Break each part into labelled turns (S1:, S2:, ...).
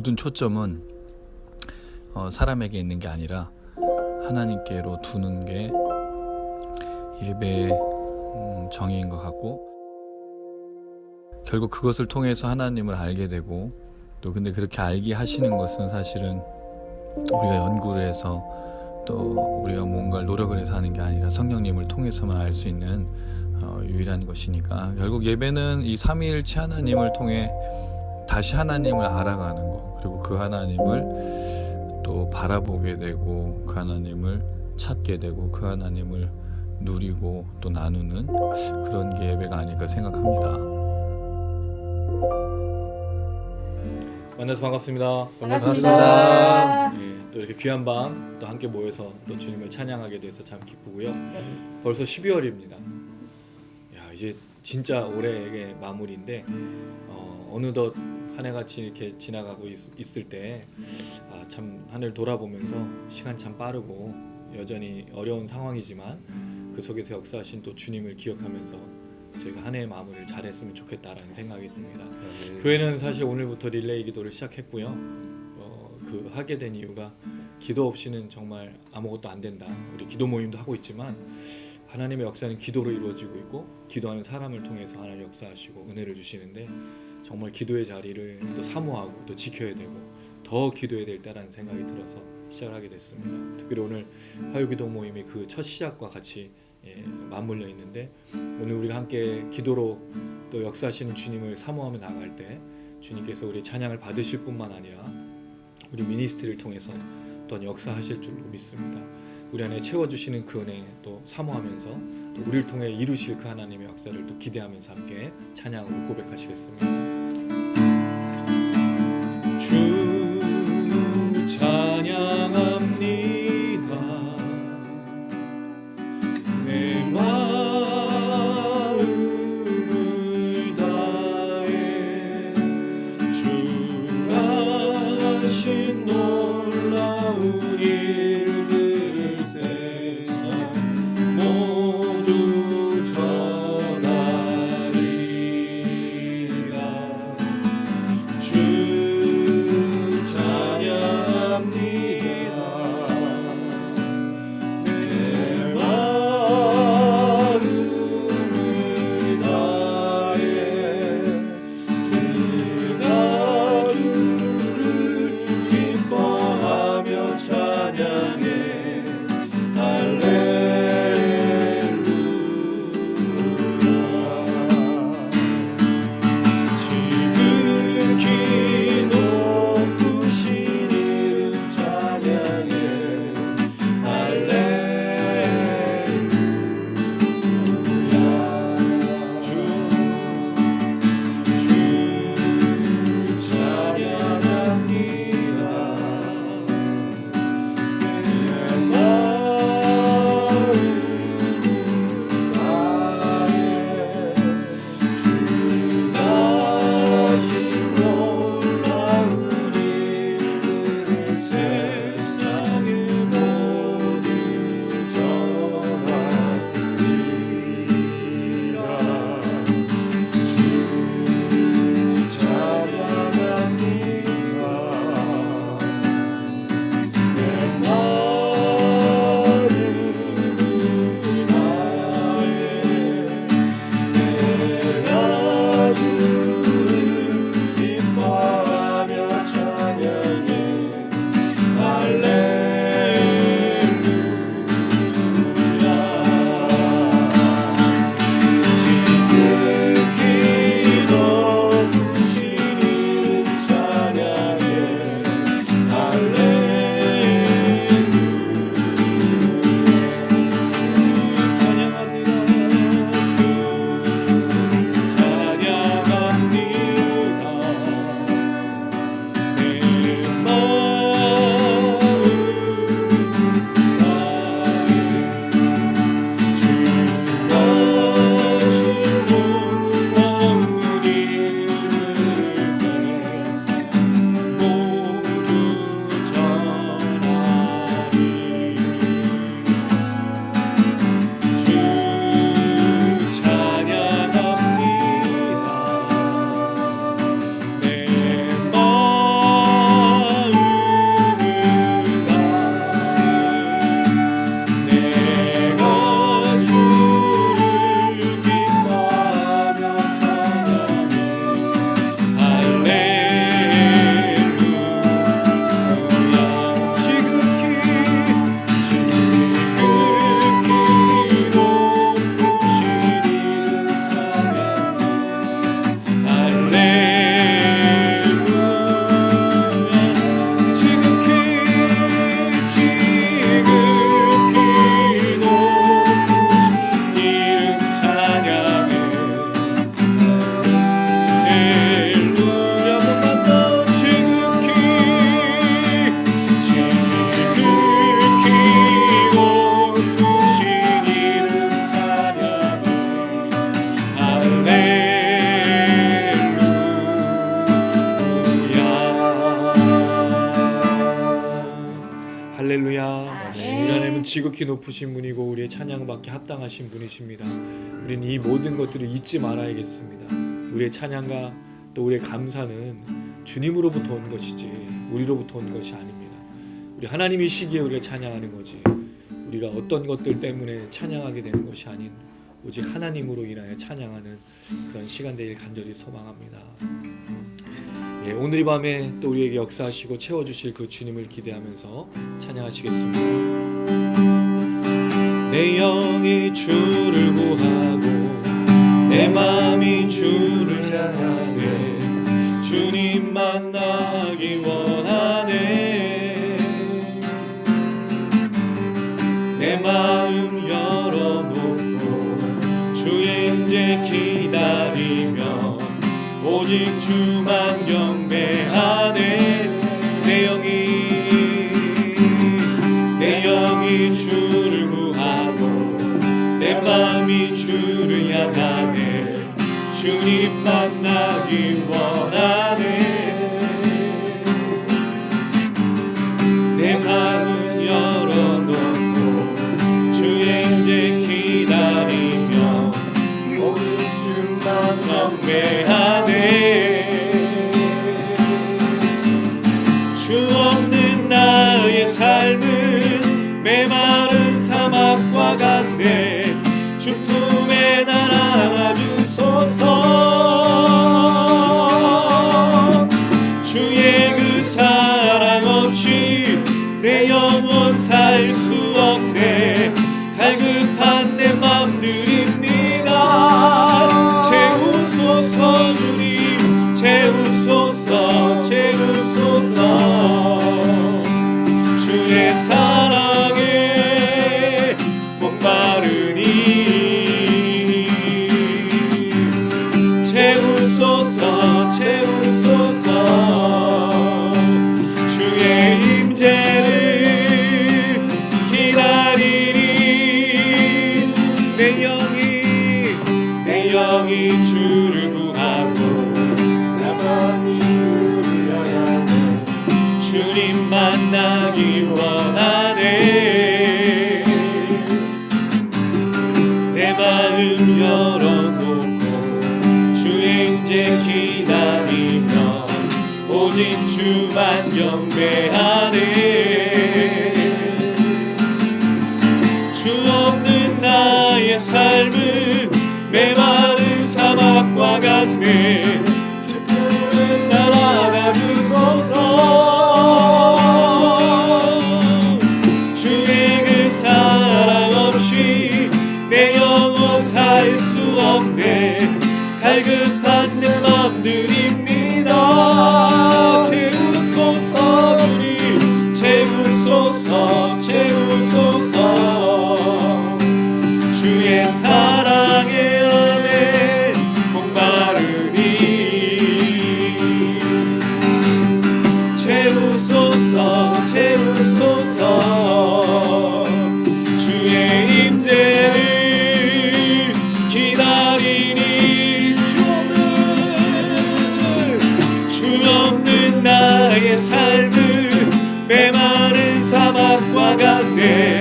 S1: 모든 초점은 사람에게 있는 게 아니라 하나님께로 두는 게 예배의 정의인 것 같고, 결국 그것을 통해서 하나님을 알게 되고, 또 근데 그렇게 알게 하시는 것은 사실은 우리가 연구를 해서 또 우리가 뭔가를 노력을 해서 하는 게 아니라 성령님을 통해서만 알 수 있는 유일한 것이니까, 결국 예배는 이 삼위일체 하나님을 통해 다시 하나님을 알아가는 거, 그리고 그 하나님을 또 바라보게 되고, 그 하나님을 찾게 되고, 그 하나님을 누리고 또 나누는 그런 게 예배가 아닐까 생각합니다.
S2: 만나서 반갑습니다.
S3: 반갑습니다.
S2: 또 이렇게 귀한 밤 또 함께 모여서 또 주님을 찬양하게 돼서 참 기쁘고요. 벌써 12월입니다. 야, 이제 진짜 올해의 마무리인데 어느덧 한 해같이 이렇게 지나가고 있을 때 참 한 해를 돌아보면서 시간 참 빠르고 여전히 어려운 상황이지만 그 속에서 역사하신 또 주님을 기억하면서 저희가 한 해의 마무리를 잘했으면 좋겠다라는 생각이 듭니다. 교회는 사실 오늘부터 릴레이 기도를 시작했고요. 그 하게 된 이유가 기도 없이는 정말 아무것도 안 된다. 우리 기도 모임도 하고 있지만 하나님의 역사는 기도로 이루어지고 있고, 기도하는 사람을 통해서 하나님 역사하시고 은혜를 주시는데, 정말 기도의 자리를 또 사모하고 또 지켜야 되고 더 기도해야 될 때라는 생각이 들어서 시작을 하게 됐습니다. 특별히 오늘 화요기도 모임이 그 첫 시작과 같이 맞물려 있는데, 오늘 우리가 함께 기도로 또 역사하시는 주님을 사모하며 나갈 때 주님께서 우리 찬양을 받으실 뿐만 아니라 우리 미니스트리를 통해서 또한 역사하실 줄로 믿습니다. 우리 안에 채워주시는 그 은혜 또 사모하면서 또 우리를 통해 이루실 그 하나님의 역사를 또 기대하면서 함께 찬양으로 고백하시겠습니다. 주 찬양합니다. 내 마음을 다해 주가 하신 놀라운 일들을 세상 모두 전하리라. 주 찬양합니다. 내 마음을 다해 주가 주를 기뻐하며 찬양해. 지극히 높으신 이름 찬양해. 할렐루야. 주 찬양합니다. 내 할렐루야.
S4: 아멘.
S2: 우리 하나님은 지극히 높으신 분이고 우리의 찬양받기 합당하신 분이십니다. 우리는 이 모든 것들을 잊지 말아야겠습니다. 우리의 찬양과 또 우리의 감사는 주님으로부터 온 것이지 우리로부터 온 것이 아닙니다. 우리 하나님이시기에 우리가 찬양하는 거지 우리가 어떤 것들 때문에 찬양하게 되는 것이 아닌 오직 하나님으로 인하여 찬양하는 그런 시간 되길 간절히 소망합니다. 예, 오늘 이 밤에 또 우리에게 역사하시고 채워주실 그 주님을 기대하면서 찬양하시겠습니다. 내 영이 주를 구하고 내 마음이 주를 향하네 주님 만나기 원하네 내 마음 열어놓고 주의 임재 기다리며 오직 주만 경배하네 내 영이 주를 구하고 내 마음이 주를 향하네 주님 만나기 원하네 내 마음 열어놓고 주의 임재 기다리며 오직 주만 경배하네 주 없는 나의 삶은 메마른 사막과 같네 주 품에 날 안아주소서 주의 그 사랑 없이 내 영혼 살 수 없네 갈급한 내 맘 드립니다 채우소서 주님 채우소서 주의 사랑에 목마르니 채우소서 주의 임재를 기다리니 내 영이 주를 구하고 나만이 주를 향하네 주님 만나기 원하네 내 마음 열어놓고 주의 임재 기다리며 오직 주만 경배하네 주 없는 나의 삶은 메마른 사막과 같네 주 품에 날 안아주소서 주의 그 사랑 없이 내 영혼 살 수 없네 갈급한 내 맘 드립니다 채우소서 주님 채우소서 주의 사랑에 안에 목마르니 채우소서 주의 임재를 기다리니 주 없는 나의 삶은 메마른 사막과 같네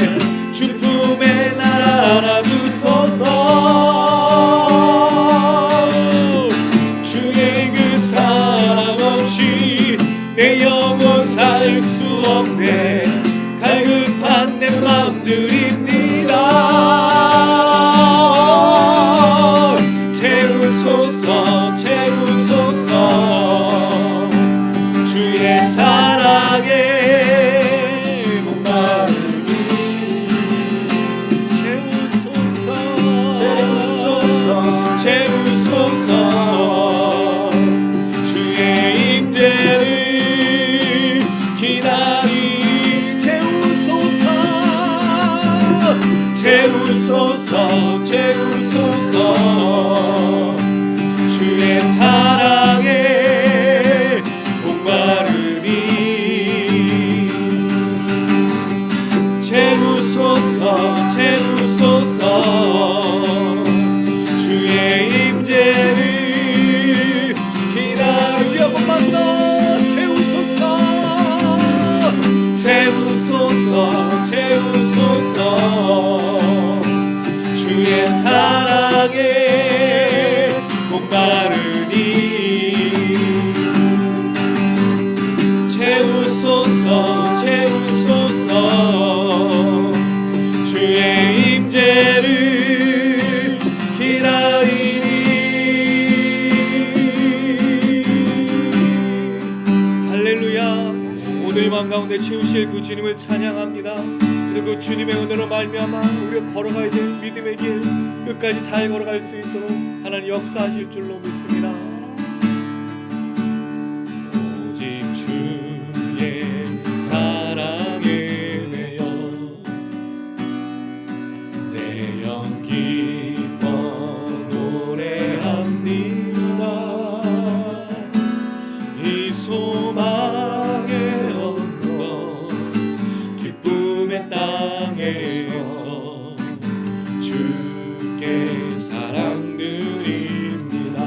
S2: 주 품에 날 안아주소서 주의 그 사랑 없이 내 영혼 살 수 없네 갈급한 내 맘 드립니다 채우소서 주의 사랑에 목마르니 채우소서 주의 임재를 기다리 채우소서 주의 사랑에 목마르니 채우소서 주의 임재를 기다려 만나 채우소서 채우소서 채우소서 주의 사랑에 목마르니 채우소서 채우소서 주의 임재를 기다리니 할렐루야. 오늘 밤 가운데 채우실 그 주님을 찬양합니다. 그래서 그 주님의 은혜로 말미암아 우리가 걸어가야 될 믿음의 길 끝까지 잘 걸어갈 수 있도록 하나님 역사하실 줄로 믿습니다. 오직 주의 사랑에 매여 내 영 기뻐 노래합니다. 이 소망의 언덕 기쁨의 땅에서 주께 사랑드립니다.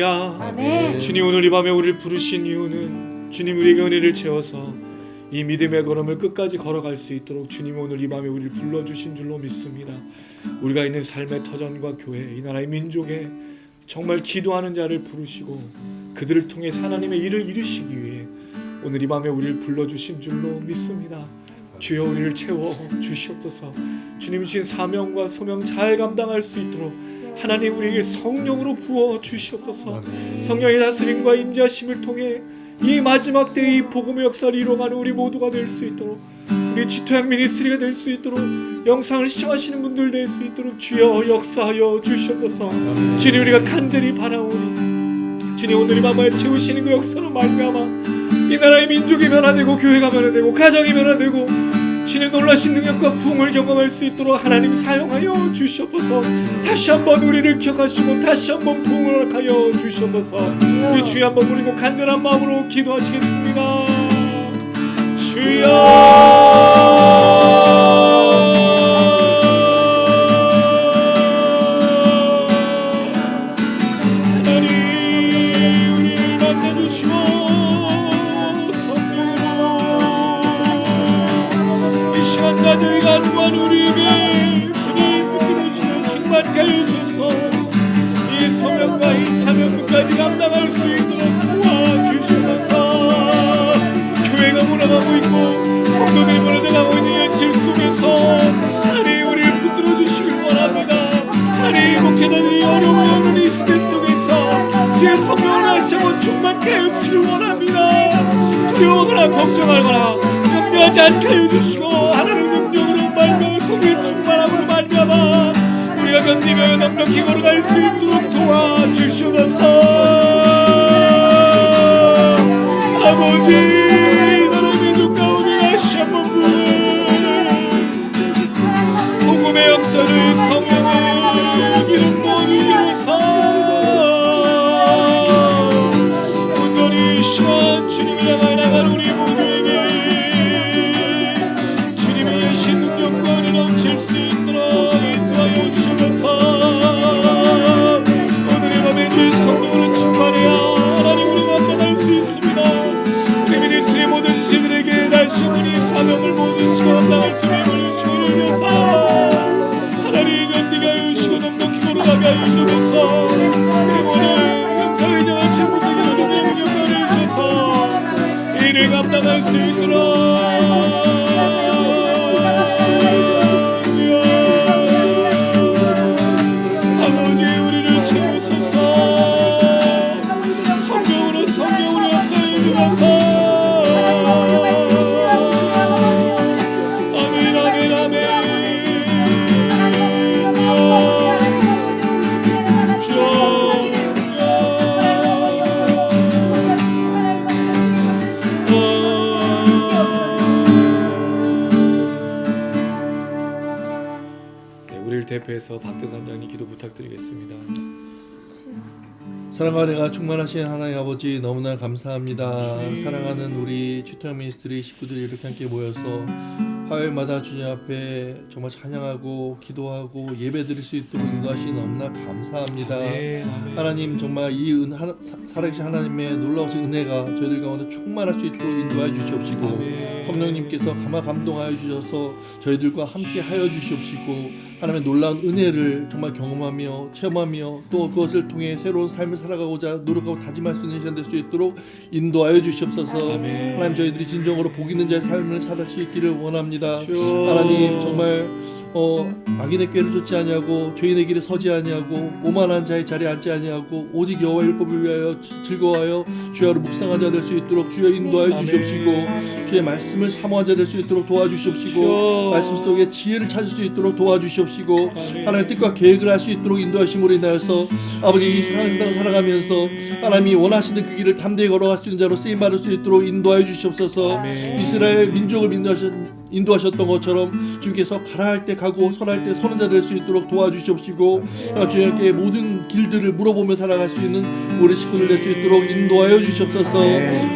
S2: 할렐루야.
S3: 아멘.
S2: 주님 오늘 이 밤에 우리를 부르신 이유는 주님 우리에게 은혜를 채워서 이 믿음의 걸음을 끝까지 걸어갈 수 있도록 주님 오늘 이 밤에 우리를 불러주신 줄로 믿습니다. 우리가 있는 삶의 터전과 교회, 이 나라의 민족에 정말 기도하는 자를 부르시고 그들을 통해 하나님의 일을 이루시기 위해 오늘 이 밤에 우리를 불러주신 줄로 믿습니다. 주여 우리를 채워 주시옵소서. 주님 주신 사명과 소명 잘 감당할 수 있도록 하나님 우리에게 성령으로 부어 주시옵소서. 성령의 다스림과 임재하심을 통해 이 마지막 때의 이 복음의 역사를 이뤄가는 우리 모두가 될 수 있도록, 우리 지토양 미니스트리가 될 수 있도록, 영상을 시청하시는 분들 될 수 있도록 주여 역사하여 주시옵소서. 주님 우리가 간절히 바라오니 주님 오늘 이 밤에 채우시는 그 역사로 말미암아 이 나라의 민족이 변화되고 교회가 변화되고 가정이 변화되고 주님 놀라신 능력과 부흥을 경험할 수 있도록 하나님 사용하여 주시옵소서. 다시 한번 우리를 기억하시고 다시 한번 부흥을 하여 주시옵소서. 우리 주여 한번 부르고 간절한 마음으로 기도하시겠습니다. 주여 나들이 간구한 우리에게 주님 붙들어주시고 충만케 하여 주셔서 이 소명과 이 사명까지 감당할 수 있도록 도와주시면서 교회가 무너가고 있고 성도들이 무너져가고 있는 이 질 속에서 하나님 우리를 붙들어주시길 원합니다. 하나님 목회자들이 어려운 이 시대 속에서 주의 성령을 다시 한번 충만케 하여 주시길 원합니다. 두려워하거나 걱정하거나 염려하지 않게 하여 주시고 하나님 능력으로 말미암아 성령의 충만함으로 말미암아 우리가 견디며 넉넉히 걸어갈 수 있도록 도와주시옵소서. 아버지 나라의 민족 가운데 다시 한번 복음의 역사를 성령의 이름으로 이루어서 온전히 심한 주님을 향해 나갈 우리 모두에게 주님의 여신 능력과 은혜 넘칠 수 있도록 인도하여 주시면서 오늘의 밤에 주의 성령으로 충만해야 하나님 우리가 만날 수 있습니다. 우리 미니스트리 모든 지들에게 다시 우리 사명을 모두 감당할 수 있는 주님을 위해서 하나님 견디게 하여 주시고 넉넉히 걸어가게 하여 주셔서 우리 모든 영상을 정하신 분들에게 너무 영광을 주셔서 일을 감당할 수 있도록 아버지 우리를 채우소서. 성령으로 역사해 주셔서 아멘 아멘 아멘. 우리를 대표해서 박대선장님 기도 부탁드리겠습니다.
S3: 사랑과 은혜가 충만하신 하나님 아버지 너무나 감사합니다.
S2: 주님.
S3: 사랑하는 우리 주토양 미니스트리 식구들이 이렇게 함께 모여서 화요일마다 주님 앞에 정말 찬양하고 기도하고 예배드릴 수 있도록 인도하시니 너무나 감사합니다.
S2: 아멘.
S3: 하나님 정말 이 살아계신 하나님의 놀라우신 은혜가 저희들 가운데 충만할 수 있도록 인도하여 주시옵시고
S2: 아멘.
S3: 성령님께서 감동하여 주셔서 저희들과 함께 하여 주시옵시고 하나님의 놀라운 은혜를 정말 경험하며 체험하며 또 그것을 통해 새로운 삶을 살아가고자 노력하고 다짐할 수 있는 시간 될 수 있도록 인도하여 주시옵소서.
S2: 아멘.
S3: 하나님 저희들이 진정으로 복 있는 자의 삶을 살 수 있기를 원합니다.
S2: 주여.
S3: 하나님 정말 악인의 꾀를 쫓지 아니하고 죄인의 길에 서지 아니하고 오만한 자의 자리에 앉지 아니하고 오직 여호와 율법을 위하여 즐거워하여 주야로 묵상한 자 될 수 있도록 주여 인도하여
S2: 아멘.
S3: 주시옵시고 주의 말씀을 사모한 자 될 수 있도록 도와주시옵시고
S2: 주여.
S3: 말씀 속에 지혜를 찾을 수 있도록 도와주시옵시고
S2: 아멘.
S3: 하나님의 뜻과 계획을 할 수 있도록 인도하심으로 인하여서 아버지 이 세상을 살아가면서 하나님이 원하시는 그 길을 담대히 걸어갈 수 있는 자로 쓰임받을 수 있도록 인도하여 주시옵소서.
S2: 아멘.
S3: 이스라엘 민족을 인도하신 인도하셨던 것처럼 주님께서 가라 할 때 가고 서라 할 때 서는 자 될 수 있도록 도와주시옵시고 주님께 모든 길들을 물어보며 살아갈 수 있는 우리 식구들 될 수 있도록 인도하여 주시옵소서.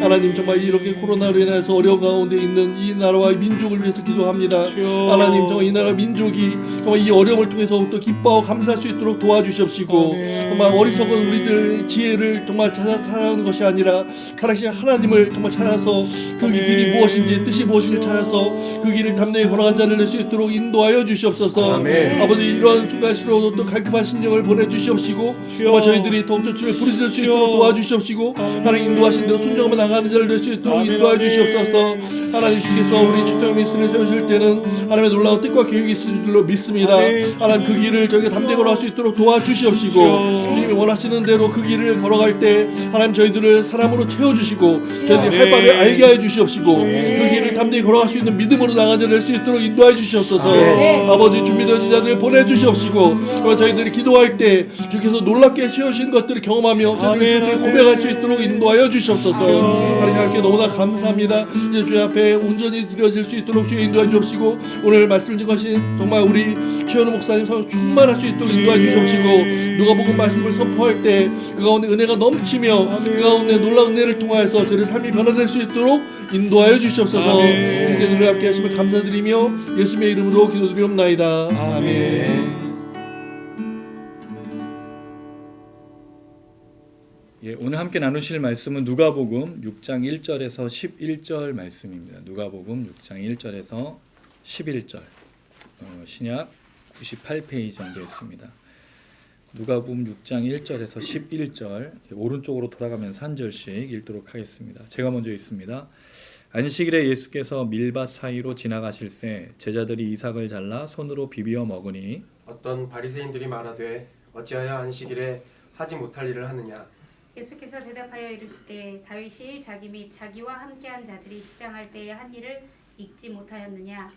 S3: 하나님 정말 이렇게 코로나로 인해서 어려운 가운데 있는 이 나라와 민족을 위해서 기도합니다. 하나님 정말 이 나라 민족이 정말 이 어려움을 통해서 또 기뻐하고 감사할 수 있도록 도와주시옵시고 정말 어리석은 우리들 지혜를 정말 찾아 살아가는 것이 아니라 살아계신 하나님을 정말 찾아서 그 길이 무엇인지 뜻이 무엇인지 찾아서 그 길을 담대히 걸어간 자를 낼 수 있도록 인도하여 주시옵소서. 아버지 이러한 순간시로도 또 갈급한 심령을 보내주시옵시고 정말 저희들이 더욱더 주를 부르짖을 수 있도록 도와주시옵시고 하나님 인도하신 대로 순종하며 나가는 자를 낼 수 있도록 인도하여 주시옵소서. 하나님 주께서 우리 출장 미스를 세우실 때는 하나님의 놀라운 뜻과 계획이 있을 줄로 믿습니다. 하나님 그 길을 저희가 담대히 걸어갈 수 있도록 도와주시옵시고 주님이 원하시는 대로 그 길을 걸어갈 때 하나님 저희들을 사람으로 채워주시고 저희들이 할 바를 알게 해 주시옵시고 그 길을 담대히 걸어갈 수 있는 믿음으로 나가는 자를 낼 수 있도록 인도해 주시옵소서. 아버지 준비되어진 자들을 보내주시옵시고 저희들이 기도할 때 주께서 놀랍게 채우신 것들을 경험하며 저희들이 고백할 수 있도록 인도하여 주시옵소서. 하나님 함께 너무나 감사합니다. 이제 주의 앞에 온전히 드려질 수 있도록 주의 인도해 주옵시고 오늘 말씀을 증거하신 정말 우리 최현우 목사님 성령 충만할 수 있도록 인도해 주시옵시고 누가복음 말씀을 선포할 때 그 가운데 은혜가 넘치며 그 가운데 놀라운 은혜를 통하여서 저희의 삶이 변화될 수 있도록 인도하여 주시옵소서. 이렇게 노래 함께 하시면 감사드리며 예수님의 이름으로 기도드리옵나이다. 아멘.
S1: 예, 오늘 함께 나누실 말씀은 누가복음 6장 1절에서 11절 말씀입니다. 누가복음 6장 1절에서 11절 신약 98페이지 정도 있습니다. 누가복음 6장 1절에서 11절 오른쪽으로 돌아가면서 한 절씩 읽도록 하겠습니다. 제가 먼저 읽습니다. 안식일에 예수께서 밀밭 사이로 지나가실새 제자들이 이삭을 잘라 손으로 비비어 먹으니
S4: 어떤 바리새인들이 말하되 어찌하여 안식일에 하지 못할 일을 하느냐.
S5: 예수께서 대답하여 이르시되 다윗이 자기 및 자기와 함께한 자들이 시장할 때에 한 일을 잊지 못하였느냐.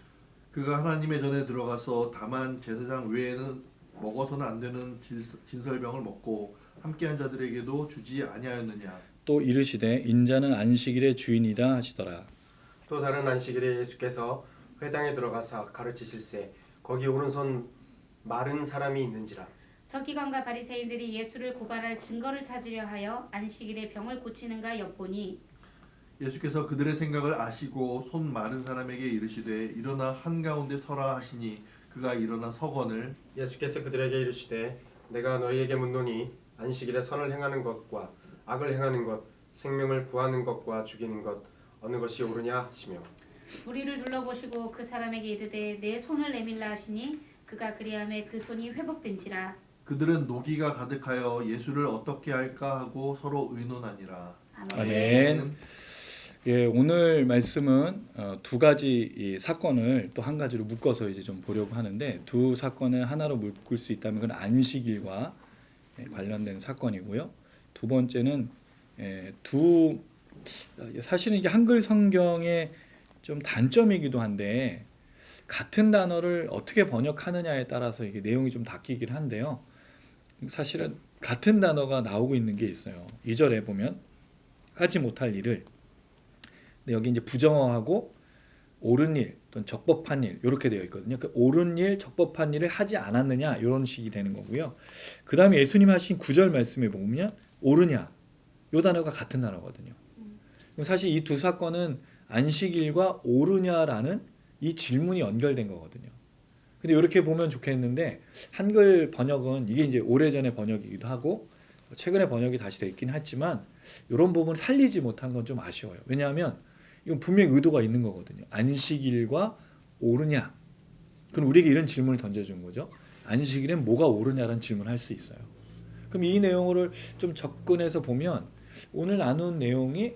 S3: 그가 하나님의 전에 들어가서 다만 제사장 외에는 먹어서는 안 되는 진설병을 먹고 함께한 자들에게도 주지 아니하였느냐.
S1: 또 이르시되 인자는 안식일의 주인이라 하시더라.
S4: 또 다른 안식일에 예수께서 회당에 들어가사 가르치실새 거기 오른손 마른 사람이 있는지라.
S5: 서기관과 바리새인들이 예수를 고발할 증거를 찾으려 하여 안식일에 병을 고치는가 엿보니
S3: 예수께서 그들의 생각을 아시고 손 마른 사람에게 이르시되 일어나 한가운데 서라 하시니 그가 일어나 서거늘
S4: 예수께서 그들에게 이르시되 내가 너희에게 묻노니 안식일에 선을 행하는 것과 악을 행하는 것 생명을 구하는 것과 죽이는 것 어느 것이 옳으냐 하시며
S5: 무리를 둘러보시고 그 사람에게 이르되 내 손을 내밀라 하시니 그가 그리하매 그 손이 회복된지라.
S3: 그들은 노기가 가득하여 예수를 어떻게 할까 하고 서로 의논하니라.
S1: 아멘. 예, 오늘 말씀은 두 가지 이 사건을 또 한 가지로 묶어서 이제 좀 보려고 하는데 두 사건을 하나로 묶을 수 있다면 그건 안식일과 관련된 사건이고요. 두 번째는 사실은 이게 한글 성경의 좀 단점이기도 한데 같은 단어를 어떻게 번역하느냐에 따라서 이게 내용이 좀 바뀌긴 한데요. 사실은 같은 단어가 나오고 있는 게 있어요. 2절에 보면 하지 못할 일을 근데 여기 이제 부정어하고 옳은 일 또는 적법한 일 이렇게 되어 있거든요. 그 옳은 일, 적법한 일을 하지 않았느냐 이런 식이 되는 거고요. 그 다음에 예수님 하신 9절 말씀에 보면 옳으냐 이 단어가 같은 단어거든요. 사실 이 두 사건은 안식일과 옳으냐라는 이 질문이 연결된 거거든요. 근데 이렇게 보면 좋겠는데 한글 번역은 이게 이제 오래전의 번역이기도 하고 최근에 번역이 다시 돼 있긴 했지만 이런 부분을 살리지 못한 건 좀 아쉬워요. 왜냐하면 이건 분명히 의도가 있는 거거든요. 안식일과 옳으냐? 그럼 우리에게 이런 질문을 던져준 거죠. 안식일엔 뭐가 옳으냐라는 질문을 할 수 있어요. 그럼 이 내용을 좀 접근해서 보면 오늘 나눈 내용이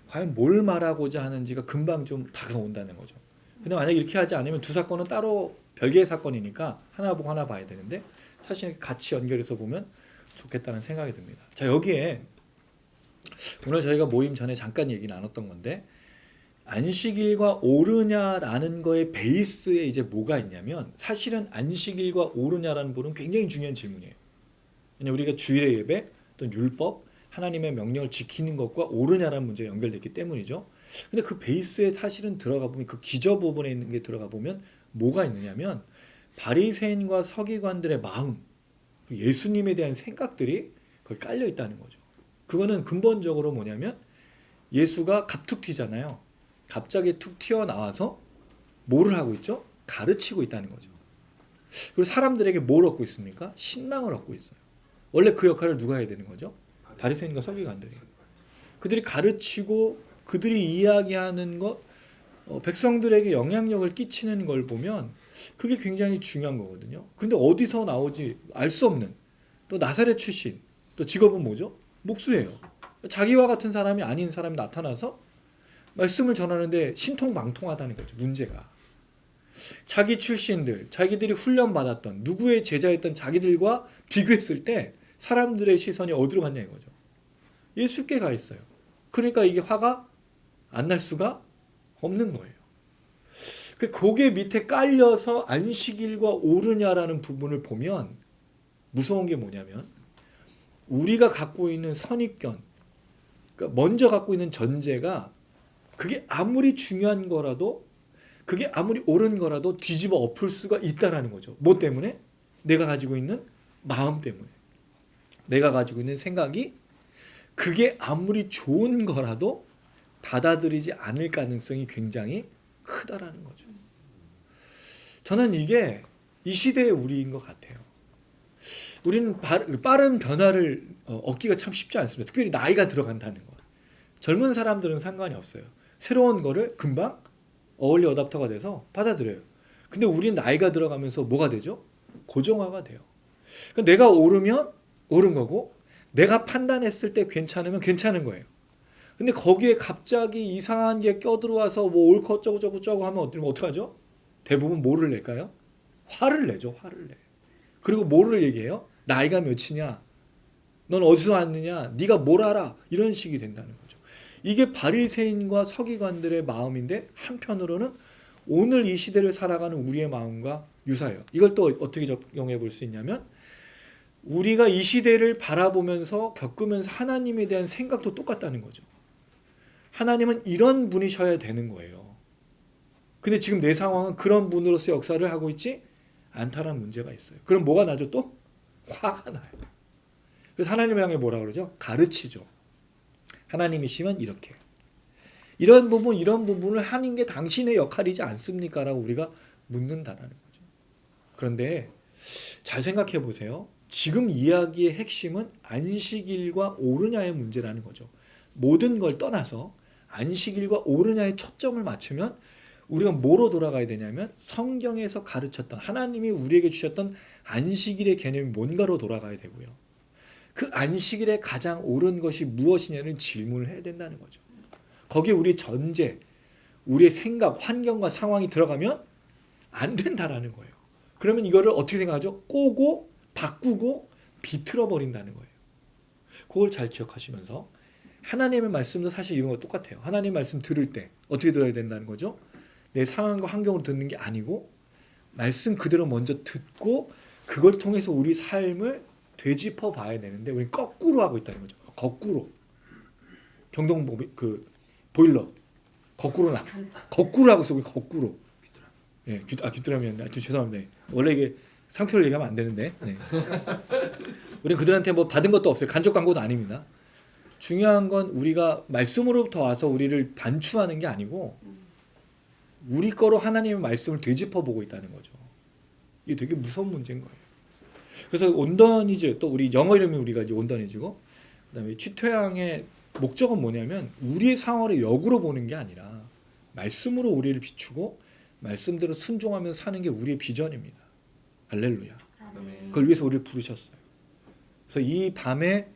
S1: 과연 뭘 말하고자 하는지가 금방 좀 다가온다는 거죠. 근데 만약에 이렇게 하지 않으면 두 사건은 따로 별개의 사건이니까 하나 보고 하나 봐야 되는데 사실 같이 연결해서 보면 좋겠다는 생각이 듭니다. 자, 여기에 오늘 저희가 모임 전에 잠깐 얘기 나눴던 건데 안식일과 옳으냐라는 거의 베이스에 이제 뭐가 있냐면 사실은 안식일과 옳으냐라는 부분은 굉장히 중요한 질문이에요. 왜냐하면 우리가 주일의 예배 또는 율법 하나님의 명령을 지키는 것과 옳으냐라는 문제가 연결됐기 때문이죠.
S2: 근데 그 베이스에 사실은 들어가 보면 그 기저 부분에 있는 게 들어가 보면 뭐가 있느냐면 바리새인과 서기관들의 마음, 예수님에 대한 생각들이 거기 깔려 있다는 거죠. 그거는 근본적으로 뭐냐면 예수가 갑툭 튀잖아요. 갑자기 툭 튀어나와서 뭐를 하고 있죠? 가르치고 있다는 거죠. 그리고 사람들에게 뭘 얻고 있습니까? 신망을 얻고 있어요. 원래 그 역할을 누가 해야 되는 거죠? 바리새인과 서기관들이. 그들이 가르치고 그들이 이야기하는 것, 백성들에게 영향력을 끼치는 걸 보면 그게 굉장히 중요한 거거든요. 근데 어디서 나오지 알 수 없는 또 나사렛 출신, 또 직업은 뭐죠? 목수예요. 자기와 같은 사람이 아닌 사람이 나타나서 말씀을 전하는데 신통방통하다는 거죠. 문제가. 자기 출신들, 자기들이 훈련받았던 누구의 제자였던 자기들과 비교했을 때 사람들의 시선이 어디로 갔냐 이거죠. 예수께 가 있어요. 그러니까 이게 화가 안 날 수가 없는 거예요. 그 고개 밑에 깔려서 안식일과 오르냐라는 부분을 보면 무서운 게 뭐냐면 우리가 갖고 있는 선입견, 그러니까 먼저 갖고 있는 전제가 그게 아무리 중요한 거라도 그게 아무리 옳은 거라도 뒤집어 엎을 수가 있다라는 거죠. 뭐 때문에? 내가 가지고 있는 마음 때문에. 내가 가지고 있는 생각이 그게 아무리 좋은 거라도 받아들이지 않을 가능성이 굉장히 크다라는 거죠. 저는 이게 이 시대의 우리인 것 같아요. 우리는 빠른 변화를 얻기가 참 쉽지 않습니다. 특별히 나이가 들어간다는 것. 젊은 사람들은 상관이 없어요. 새로운 거를 금방 어울리 어답터가 돼서 받아들여요. 근데 우리는 나이가 들어가면서 뭐가 되죠? 고정화가 돼요. 그러니까 내가 옳으면 옳은 거고 내가 판단했을 때 괜찮으면 괜찮은 거예요. 근데 거기에 갑자기 이상한 게 껴들어와서 뭐 옳고 어쩌고 저쩌고 저쩌고 하면 어떡하죠? 대부분 뭐를 낼까요? 화를 내죠. 화를 내. 그리고 뭐를 얘기해요? 나이가 몇이냐? 넌 어디서 왔느냐? 네가 뭘 알아? 이런 식이 된다는 거죠. 이게 바리새인과 서기관들의 마음인데 한편으로는 오늘 이 시대를 살아가는 우리의 마음과 유사해요. 이걸 또 어떻게 적용해 볼 수 있냐면 우리가 이 시대를 바라보면서 겪으면서 하나님에 대한 생각도 똑같다는 거죠. 하나님은 이런 분이셔야 되는 거예요. 근데 지금 내 상황은 그런 분으로서 역사를 하고 있지 않다는 문제가 있어요. 그럼 뭐가 나죠 또? 화가 나요. 그래서 하나님을 향해 뭐라 그러죠? 가르치죠. 하나님이시면 이렇게. 이런 부분을 하는 게 당신의 역할이지 않습니까? 라고 우리가 묻는다라는 거죠. 그런데 잘 생각해 보세요. 지금 이야기의 핵심은 안식일과 오르냐의 문제라는 거죠. 모든 걸 떠나서 안식일과 오르냐에 초점을 맞추면 우리가 뭐로 돌아가야 되냐면 성경에서 가르쳤던 하나님이 우리에게 주셨던 안식일의 개념이 뭔가로 돌아가야 되고요. 그 안식일에 가장 옳은 것이 무엇이냐는 질문을 해야 된다는 거죠. 거기에 우리 전제, 우리의 생각, 환경과 상황이 들어가면 안 된다라는 거예요. 그러면 이거를 어떻게 생각하죠? 꼬고 바꾸고 비틀어 버린다는 거예요. 그걸 잘 기억하시면서 하나님의 말씀도 사실 이런 거 똑같아요. 하나님 말씀 들을 때 어떻게 들어야 된다는 거죠? 내 상황과 환경으로 듣는 게 아니고 말씀 그대로 먼저 듣고 그걸 통해서 우리 삶을 되짚어 봐야 되는데 우리는 거꾸로 하고 있다는 거죠. 거꾸로. 경동 보일러 거꾸로 하고 있어. 우리 거꾸로. 예, 귀뚜라미였나? 죄송합니다. 원래 이게 상표를 얘기하면 안 되는데. 네. 우리 그들한테 뭐 받은 것도 없어요. 간접 광고도 아닙니다. 중요한 건 우리가 말씀으로부터 와서 우리를 반추하는 게 아니고 우리 거로 하나님의 말씀을 되짚어 보고 있다는 거죠. 이게 되게 무서운 문제인 거예요. 그래서 온더니즈, 또 우리 영어 이름이 우리가 이제 온더니즈고, 그다음에 취퇴양의 목적은 뭐냐면 우리의 상황을 역으로 보는 게 아니라 말씀으로 우리를 비추고 말씀대로 순종하면서 사는 게 우리의 비전입니다. 할렐루야. 그걸 위해서 우리를 부르셨어요. 그래서 이 밤에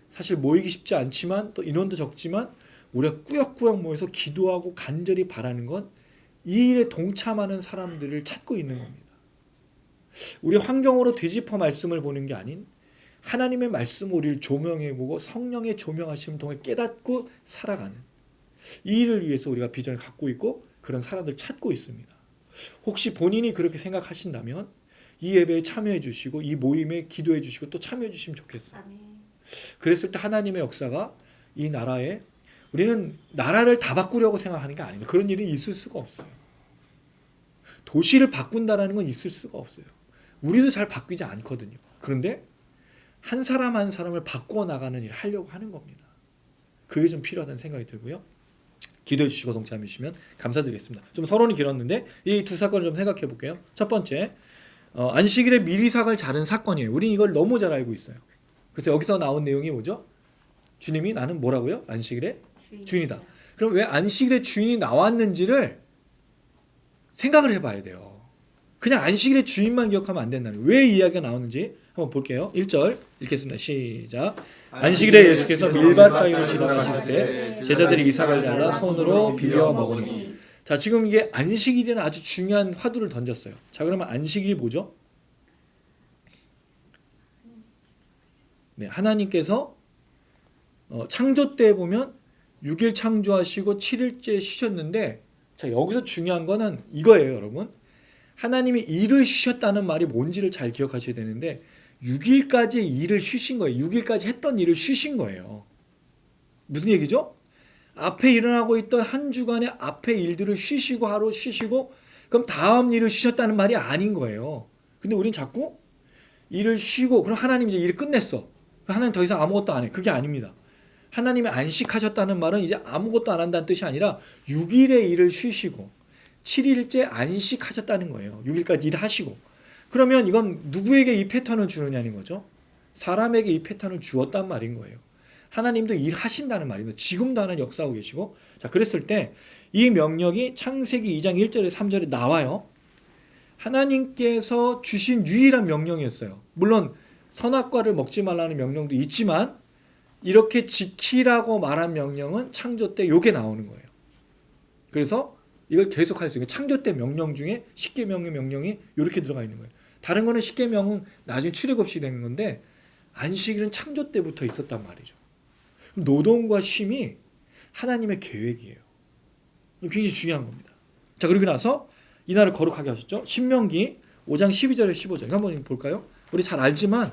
S2: 사실 모이기 쉽지 않지만 또 인원도 적지만 우리가 꾸역꾸역 모여서 기도하고 간절히 바라는 건 이 일에 동참하는 사람들을 찾고 있는 겁니다. 우리 환경으로 되짚어 말씀을 보는 게 아닌 하나님의 말씀을 우리를 조명해보고 성령의 조명하심을 통해 깨닫고 살아가는 이 일을 위해서 우리가 비전을 갖고 있고 그런 사람들을 찾고 있습니다. 혹시 본인이 그렇게 생각하신다면 이 예배에 참여해 주시고 이 모임에 기도해 주시고 또 참여해 주시면 좋겠어요. 그랬을 때 하나님의 역사가 이 나라에 우리는 나라를 다 바꾸려고 생각하는 게 아닙니다. 그런 일은 있을 수가 없어요. 도시를 바꾼다라는 건 있을 수가 없어요. 우리도 잘 바뀌지 않거든요. 그런데 한 사람 한 사람을 바꾸어 나가는 일을 하려고 하는 겁니다. 그게 좀 필요하다는 생각이 들고요. 기도해 주시고 동참해 주시면 감사드리겠습니다. 좀 서론이 길었는데 이 두 사건을 좀 생각해 볼게요. 첫 번째, 안식일에 미리삭을 자른 사건이에요. 우린 이걸 너무 잘 알고 있어요. 그래서 여기서 나온 내용이 뭐죠? 주님이 나는 뭐라고요? 안식일의 주인이다. 그럼 왜 안식일의 주인이 나왔는지를 생각을 해봐야 돼요. 그냥 안식일의 주인만 기억하면 안 된다는 거예요. 왜 이 이야기가 나오는지 한번 볼게요. 1절 읽겠습니다. 시작. 안식일에 예수께서 밀밭 사이로 지나가실 때 제자들이 이삭을 잘라 손으로 비벼 먹으니. 자, 지금 이게 안식일이라는 아주 중요한 화두를 던졌어요. 자, 그러면 안식일이 뭐죠? 네, 하나님께서 창조 때 보면 6일 창조하시고 7일째 쉬셨는데, 자, 여기서 중요한 거는 이거예요, 여러분. 하나님이 일을 쉬셨다는 말이 뭔지를 잘 기억하셔야 되는데 6일까지 일을 쉬신 거예요. 6일까지 했던 일을 쉬신 거예요. 무슨 얘기죠? 앞에 일어나고 있던 한 주간의 앞에 일들을 쉬시고 하루 쉬시고 그럼 다음 일을 쉬셨다는 말이 아닌 거예요. 근데 우린 자꾸 일을 쉬고 그럼 하나님이 이제 일을 끝냈어. 하나님 더 이상 아무것도 안 해. 그게 아닙니다. 하나님이 안식하셨다는 말은 이제 아무것도 안 한다는 뜻이 아니라 6일의 일을 쉬시고 7일째 안식하셨다는 거예요. 6일까지 일하시고. 그러면 이건 누구에게 이 패턴을 주느냐는 거죠. 사람에게 이 패턴을 주었단 말인 거예요. 하나님도 일하신다는 말입니다. 지금도 하나님 역사하고 계시고. 자, 그랬을 때 이 명령이 창세기 2장 1절에 3절에 나와요. 하나님께서 주신 유일한 명령이었어요. 물론 선악과를 먹지 말라는 명령도 있지만 이렇게 지키라고 말한 명령은 창조 때 요게 나오는 거예요. 그래서 이걸 계속할 수 있는 창조 때 명령 중에 십계명의 명령이 이렇게 들어가 있는 거예요. 다른 거는 십계명은 나중에 출애굽시 되는 건데 안식일은 창조 때부터 있었단 말이죠. 노동과 쉼이 하나님의 계획이에요. 굉장히 중요한 겁니다. 자, 그러고 나서 이날을 거룩하게 하셨죠. 신명기 5장 12절에 15절 한번 볼까요? 우리 잘 알지만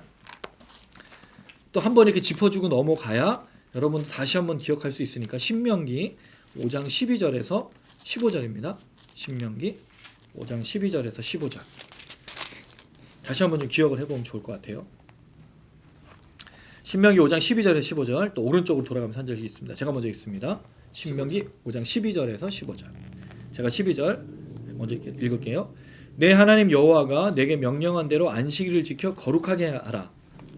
S2: 또 한 번 이렇게 짚어주고 넘어가야 여러분도 다시 한번 기억할 수 있으니까 신명기 5장 12절에서 15절입니다. 신명기 5장 12절에서 15절 다시 한번 좀 기억을 해보면 좋을 것 같아요. 신명기 5장 12절에서 15절 또 오른쪽으로 돌아가면서 한 절씩 있습니다. 제가 먼저 읽습니다. 신명기 5장 12절에서 15절 제가 12절 먼저 읽을게요. 내 하나님 여호와가 내게 명령한 대로 안식일을 지켜 거룩하게 하라.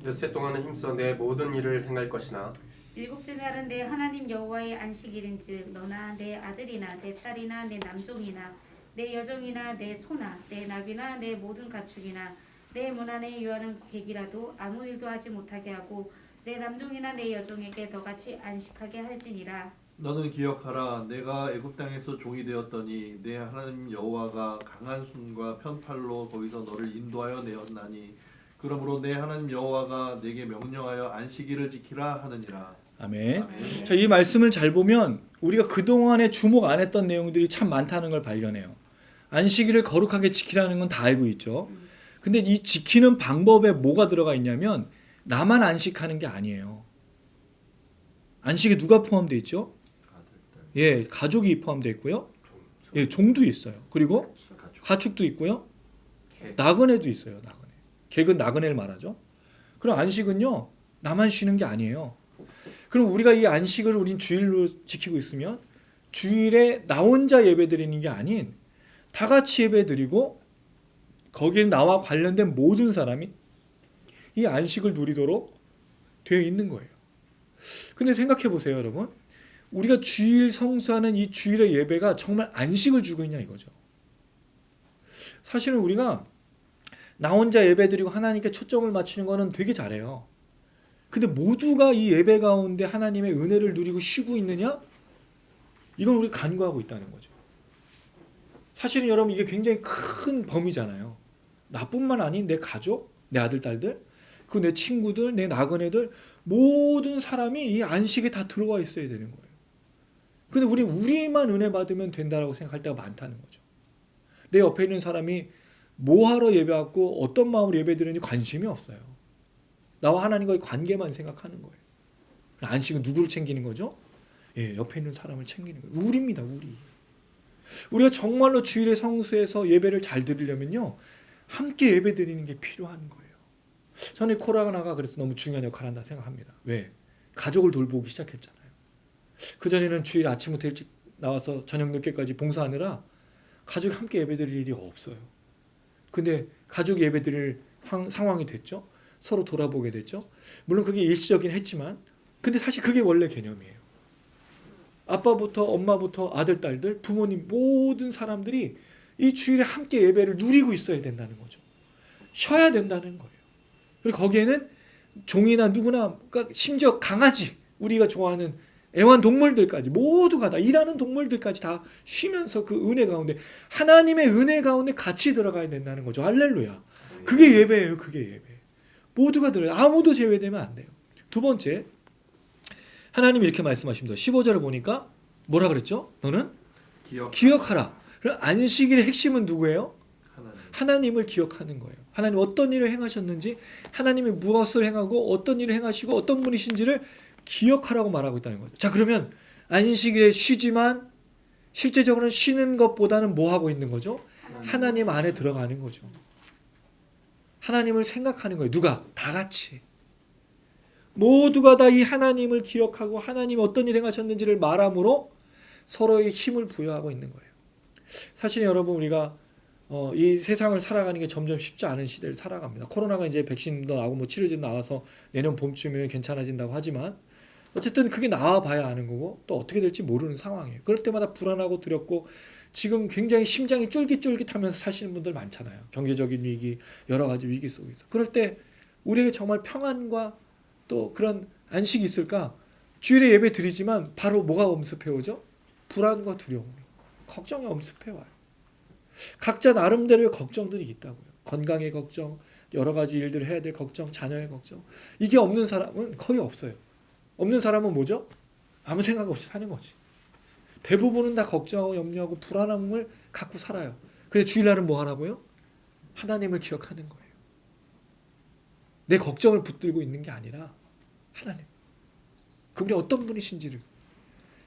S4: 엿새 동안은 힘써 내 모든 일을 행할 것이나
S5: 일곱째 날은 내 하나님 여호와의 안식일인즉 너나 내 아들이나 내 딸이나 내 남종이나 내 여종이나 내 소나 내 나귀나 내 모든 가축이나 내 문 안에 유하는 객이라도 아무 일도 하지 못하게 하고 내 남종이나 내 여종에게 너같이 안식하게 할지니라.
S3: 너는 기억하라. 내가 애굽 땅에서 종이 되었더니 내 하나님 여호와가 강한 손과 편팔로 거기서 너를 인도하여 내었나니 그러므로 내 하나님 여호와가 내게 명령하여 안식일을 지키라 하느니라.
S2: 아멘.
S3: 아멘.
S2: 자, 이 말씀을 잘 보면 우리가 그동안에 주목 안 했던 내용들이 참 많다는 걸 발견해요. 안식일을 거룩하게 지키라는 건 다 알고 있죠. 근데 이 지키는 방법에 뭐가 들어가 있냐면 나만 안식하는 게 아니에요. 안식에 누가 포함되어 있죠? 예, 가족이 포함되어 있고요. 예, 종도 있어요. 그리고 가축도 있고요. 나그네도 있어요. 나그네. 객은 나그네를 말하죠. 그럼 안식은요. 나만 쉬는 게 아니에요. 그럼 우리가 이 안식을 우린 주일로 지키고 있으면 주일에 나 혼자 예배드리는 게 아닌 다 같이 예배드리고 거기에 나와 관련된 모든 사람이 이 안식을 누리도록 되어 있는 거예요. 근데 생각해 보세요, 여러분. 우리가 주일 성수하는 이 주일의 예배가 정말 안식을 주고 있냐 이거죠. 사실은 우리가 나 혼자 예배드리고 하나님께 초점을 맞추는 거는 되게 잘해요. 근데 모두가 이 예배 가운데 하나님의 은혜를 누리고 쉬고 있느냐? 이건 우리가 간과하고 있다는 거죠. 사실은 여러분 이게 굉장히 큰 범위잖아요. 나뿐만 아닌 내 가족, 내 아들, 딸들, 그 내 친구들, 내 나그네들 모든 사람이 이 안식에 다 들어와 있어야 되는 거예요. 근데 우리만 은혜 받으면 된다라고 생각할 때가 많다는 거죠. 내 옆에 있는 사람이 뭐하러 예배하고 어떤 마음으로 예배드리는지 관심이 없어요. 나와 하나님과의 관계만 생각하는 거예요. 안식은 누구를 챙기는 거죠? 예, 옆에 있는 사람을 챙기는 거예요. 우리입니다, 우리. 우리가 정말로 주일의 성수에서 예배를 잘 드리려면요, 함께 예배 드리는 게 필요한 거예요. 저는 코로나가 그래서 너무 중요한 역할을 한다 생각합니다. 왜? 가족을 돌보기 시작했잖아요. 그전에는 주일 아침부터 일찍 나와서 저녁 늦게까지 봉사하느라 가족이 함께 예배 드릴 일이 없어요. 근데 가족이 예배 드릴 상황이 됐죠. 서로 돌아보게 됐죠. 물론 그게 일시적이긴 했지만 근데 사실 그게 원래 개념이에요. 아빠부터 엄마부터 아들, 딸들, 부모님 모든 사람들이 이 주일에 함께 예배를 누리고 있어야 된다는 거죠. 쉬어야 된다는 거예요. 그리고 거기에는 종이나 누구나, 그러니까 심지어 강아지, 우리가 좋아하는 애완동물들까지 모두가 다, 일하는 동물들까지 다 쉬면서 그 은혜 가운데, 하나님의 은혜 가운데 같이 들어가야 된다는 거죠. 할렐루야. 그게 예배예요. 그게 예배. 모두가 들어요. 아무도 제외되면 안 돼요. 두 번째, 하나님이 이렇게 말씀하십니다. 15절을 보니까 뭐라 그랬죠? 너는 기억하라. 그럼 안식일의 핵심은 누구예요? 하나님을 기억하는 거예요. 하나님 어떤 일을 행하셨는지, 하나님이 무엇을 행하고 어떤 일을 행하시고 어떤 분이신지를 기억하라고 말하고 있다는 거죠. 자, 그러면 안식일에 쉬지만 실제적으로는 쉬는 것보다는 뭐 하고 있는 거죠? 하나님 안에 들어가는 거죠. 하나님을 생각하는 거예요. 누가? 다 같이. 모두가 다 이 하나님을 기억하고 하나님이 어떤 일을 행하셨는지를 말함으로 서로의 힘을 부여하고 있는 거예요. 사실 여러분, 우리가 이 세상을 살아가는 게 점점 쉽지 않은 시대를 살아갑니다. 코로나가 이제 백신도 나오고 뭐 치료제도 나와서 내년 봄쯤이면 괜찮아진다고 하지만 어쨌든 그게 나와봐야 아는 거고 또 어떻게 될지 모르는 상황이에요. 그럴 때마다 불안하고 두렵고 지금 굉장히 심장이 쫄깃쫄깃하면서 사시는 분들 많잖아요. 경제적인 위기, 여러 가지 위기 속에서. 그럴 때 우리에게 정말 평안과 또 그런 안식이 있을까? 주일에 예배 드리지만 바로 뭐가 엄습해 오죠? 불안과 두려움, 걱정이 엄습해 와요. 각자 나름대로의 걱정들이 있다고요. 건강의 걱정, 여러 가지 일들을 해야 될 걱정, 자녀의 걱정. 이게 없는 사람은 거의 없어요. 없는 사람은 뭐죠? 아무 생각 없이 사는 거지. 대부분은 다 걱정하고 염려하고 불안함을 갖고 살아요. 그래서 주일날은 뭐 하라고요? 하나님을 기억하는 거예요. 내 걱정을 붙들고 있는 게 아니라 하나님, 그분이 어떤 분이신지를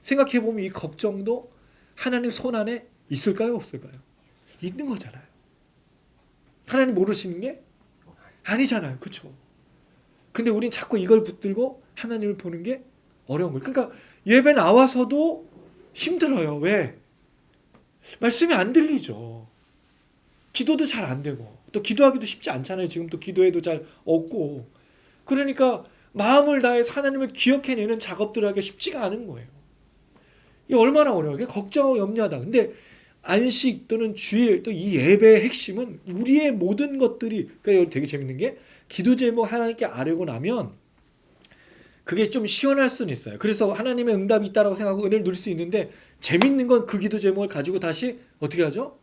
S2: 생각해보면 이 걱정도 하나님 손 안에 있을까요? 없을까요? 있는 거잖아요. 하나님 모르시는 게 아니잖아요. 그렇죠? 근데 우린 자꾸 이걸 붙들고 하나님을 보는 게 어려운 거예요. 그러니까 예배 나와서도 힘들어요. 왜? 말씀이 안 들리죠. 기도도 잘 안 되고 또 기도하기도 쉽지 않잖아요. 지금 또 기도해도 잘 없고. 그러니까 마음을 다해서 하나님을 기억해내는 작업들을 하기가 쉽지가 않은 거예요. 이게 얼마나 어려워요. 걱정하고 염려하다. 근데 안식 또는 주일 또 이 예배의 핵심은 우리의 모든 것들이, 그러니까 되게 재밌는 게 기도 제목 하나님께 아뢰고 나면 그게 좀 시원할 수는 있어요. 그래서 하나님의 응답이 있다라고 생각하고 은혜를 누릴 수 있는데 재밌는 건 그 기도 제목을 가지고 다시 어떻게 하죠?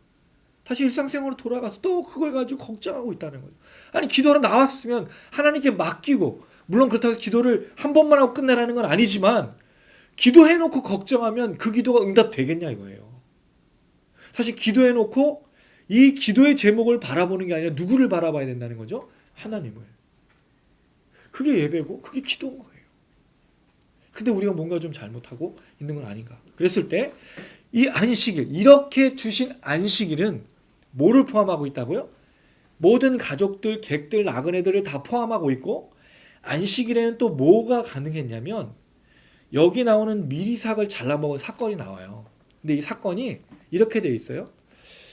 S2: 다시 일상생활로 돌아가서 또 그걸 가지고 걱정하고 있다는 거죠. 아니, 기도하러 나왔으면 하나님께 맡기고, 물론 그렇다고 해서 기도를 한 번만 하고 끝내라는 건 아니지만 기도해놓고 걱정하면 그 기도가 응답되겠냐 이거예요. 사실 기도해놓고 이 기도의 제목을 바라보는 게 아니라 누구를 바라봐야 된다는 거죠? 하나님을. 그게 예배고 그게 기도인 거예요. 근데 우리가 뭔가 좀 잘못하고 있는 건 아닌가. 그랬을 때 이 안식일, 이렇게 주신 안식일은 뭐를 포함하고 있다고요? 모든 가족들, 객들, 나그네들을 다 포함하고 있고, 안식일에는 또 뭐가 가능했냐면 여기 나오는 미리삭을 잘라먹은 사건이 나와요. 근데 이 사건이 이렇게 돼 있어요.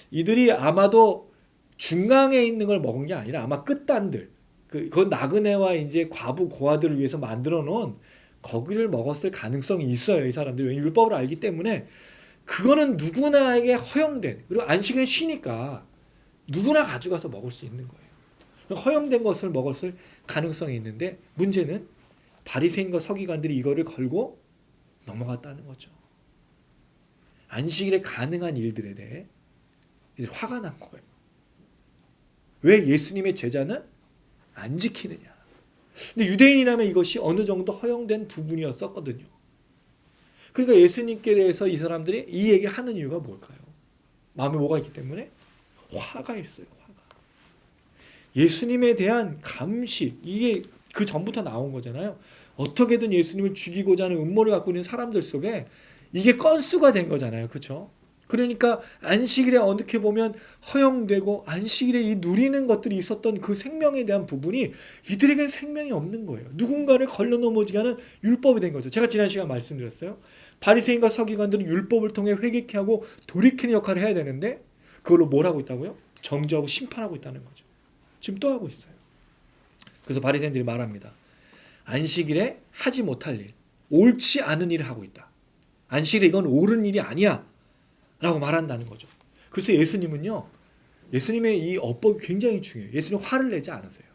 S2: 이들이 아마도 중앙에 있는 걸 먹은 게 아니라 아마 끝단들, 그건 나그네와 이제 과부 고아들을 위해서 만들어 놓은 거기를 먹었을 가능성이 있어요. 이 사람들이. 왜냐면 율법을 알기 때문에 그거는 누구나에게 허용된, 그리고 안식일은 쉬니까 누구나 가져가서 먹을 수 있는 거예요. 허용된 것을 먹었을 가능성이 있는데 문제는 바리새인과 서기관들이 이거를 걸고 넘어갔다는 거죠. 안식일에 가능한 일들에 대해 화가 난 거예요. 왜 예수님의 제자는 안 지키느냐. 근데 유대인이라면 이것이 어느 정도 허용된 부분이었었거든요. 그러니까 예수님께 대해서 이 사람들이 이 얘기를 하는 이유가 뭘까요? 마음에 뭐가 있기 때문에? 화가 있어요. 화가. 예수님에 대한 감시, 이게 그 전부터 나온 거잖아요. 어떻게든 예수님을 죽이고자 하는 음모를 갖고 있는 사람들 속에 이게 건수가 된 거잖아요. 그렇죠? 그러니까 안식일에 어떻게 보면 허용되고 안식일에 이 누리는 것들이 있었던 그 생명에 대한 부분이 이들에게는 생명이 없는 거예요. 누군가를 걸러 넘어지게 하는 율법이 된 거죠. 제가 지난 시간 말씀드렸어요. 바리새인과 서기관들은 율법을 통해 회개케 하고 돌이키는 역할을 해야 되는데 그걸로 뭘 하고 있다고요? 정죄하고 심판하고 있다는 거죠. 지금 또 하고 있어요. 그래서 바리새인들이 말합니다. 안식일에 하지 못할 일, 옳지 않은 일을 하고 있다. 안식일에 이건 옳은 일이 아니야 라고 말한다는 거죠. 그래서 예수님은요, 예수님의 이 어법이 굉장히 중요해요. 예수님 화를 내지 않으세요.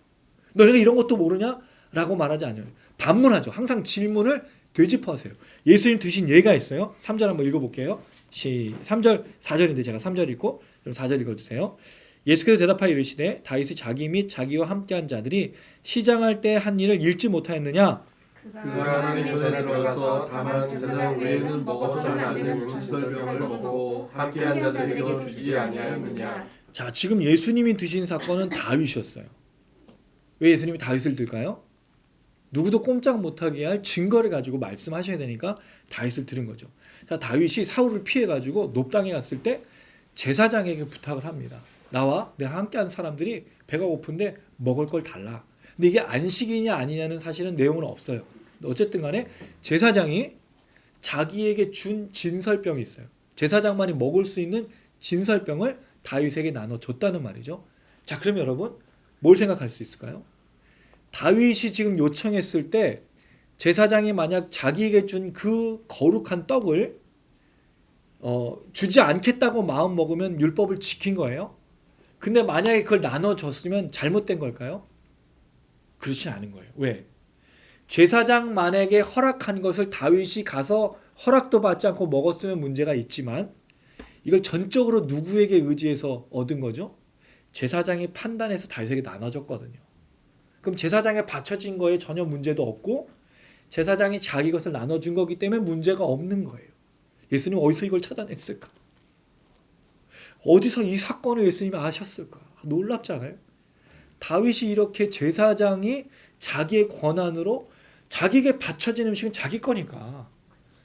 S2: 너네가 이런 것도 모르냐? 라고 말하지 않아요. 반문하죠. 항상 질문을 되짚어하세요. 예수님 드신 예가 있어요. 3절 한번 읽어볼게요. 3절, 4절인데 제가 3절 읽고 4절 읽어주세요. 예수께서 대답하여 이르시되 다윗이 자기 및 자기와 함께한 자들이 시장할 때 한 일을 잃지 못하였느냐?
S4: 그가 하나님 전에 들어가서 다만 제사장 외에는 먹어서는 안 되는 진설병을 먹고 함께한 자들에게도 주지 아니하였느냐.
S2: 자, 지금 예수님이 드신 사건은 다윗이었어요. 왜 예수님이 다윗을 들까요? 누구도 꼼짝 못하게 할 증거를 가지고 말씀하셔야 되니까 다윗을 들은 거죠. 자, 다윗이 사울을 피해가지고 높당에 갔을 때 제사장에게 부탁을 합니다. 나와 내가 함께하는 사람들이 배가 고픈데 먹을 걸 달라. 근데 이게 안식이냐 아니냐는 사실은 내용은 없어요. 어쨌든 간에 제사장이 자기에게 준 진설병이 있어요. 제사장만이 먹을 수 있는 진설병을 다윗에게 나눠줬다는 말이죠. 자, 그럼 여러분 뭘 생각할 수 있을까요? 다윗이 지금 요청했을 때 제사장이 만약 자기에게 준 그 거룩한 떡을 주지 않겠다고 마음 먹으면 율법을 지킨 거예요. 근데 만약에 그걸 나눠줬으면 잘못된 걸까요? 그렇지 않은 거예요. 왜? 제사장만에게 허락한 것을 다윗이 가서 허락도 받지 않고 먹었으면 문제가 있지만 이걸 전적으로 누구에게 의지해서 얻은 거죠? 제사장이 판단해서 다윗에게 나눠줬거든요. 그럼 제사장에 바쳐진 거에 전혀 문제도 없고 제사장이 자기 것을 나눠준 거기 때문에 문제가 없는 거예요. 예수님 어디서 이걸 찾아냈을까? 어디서 이 사건을 예수님이 아셨을까? 놀랍잖아요. 다윗이 이렇게 제사장이 자기의 권한으로 자기에게 바쳐진 음식은 자기 거니까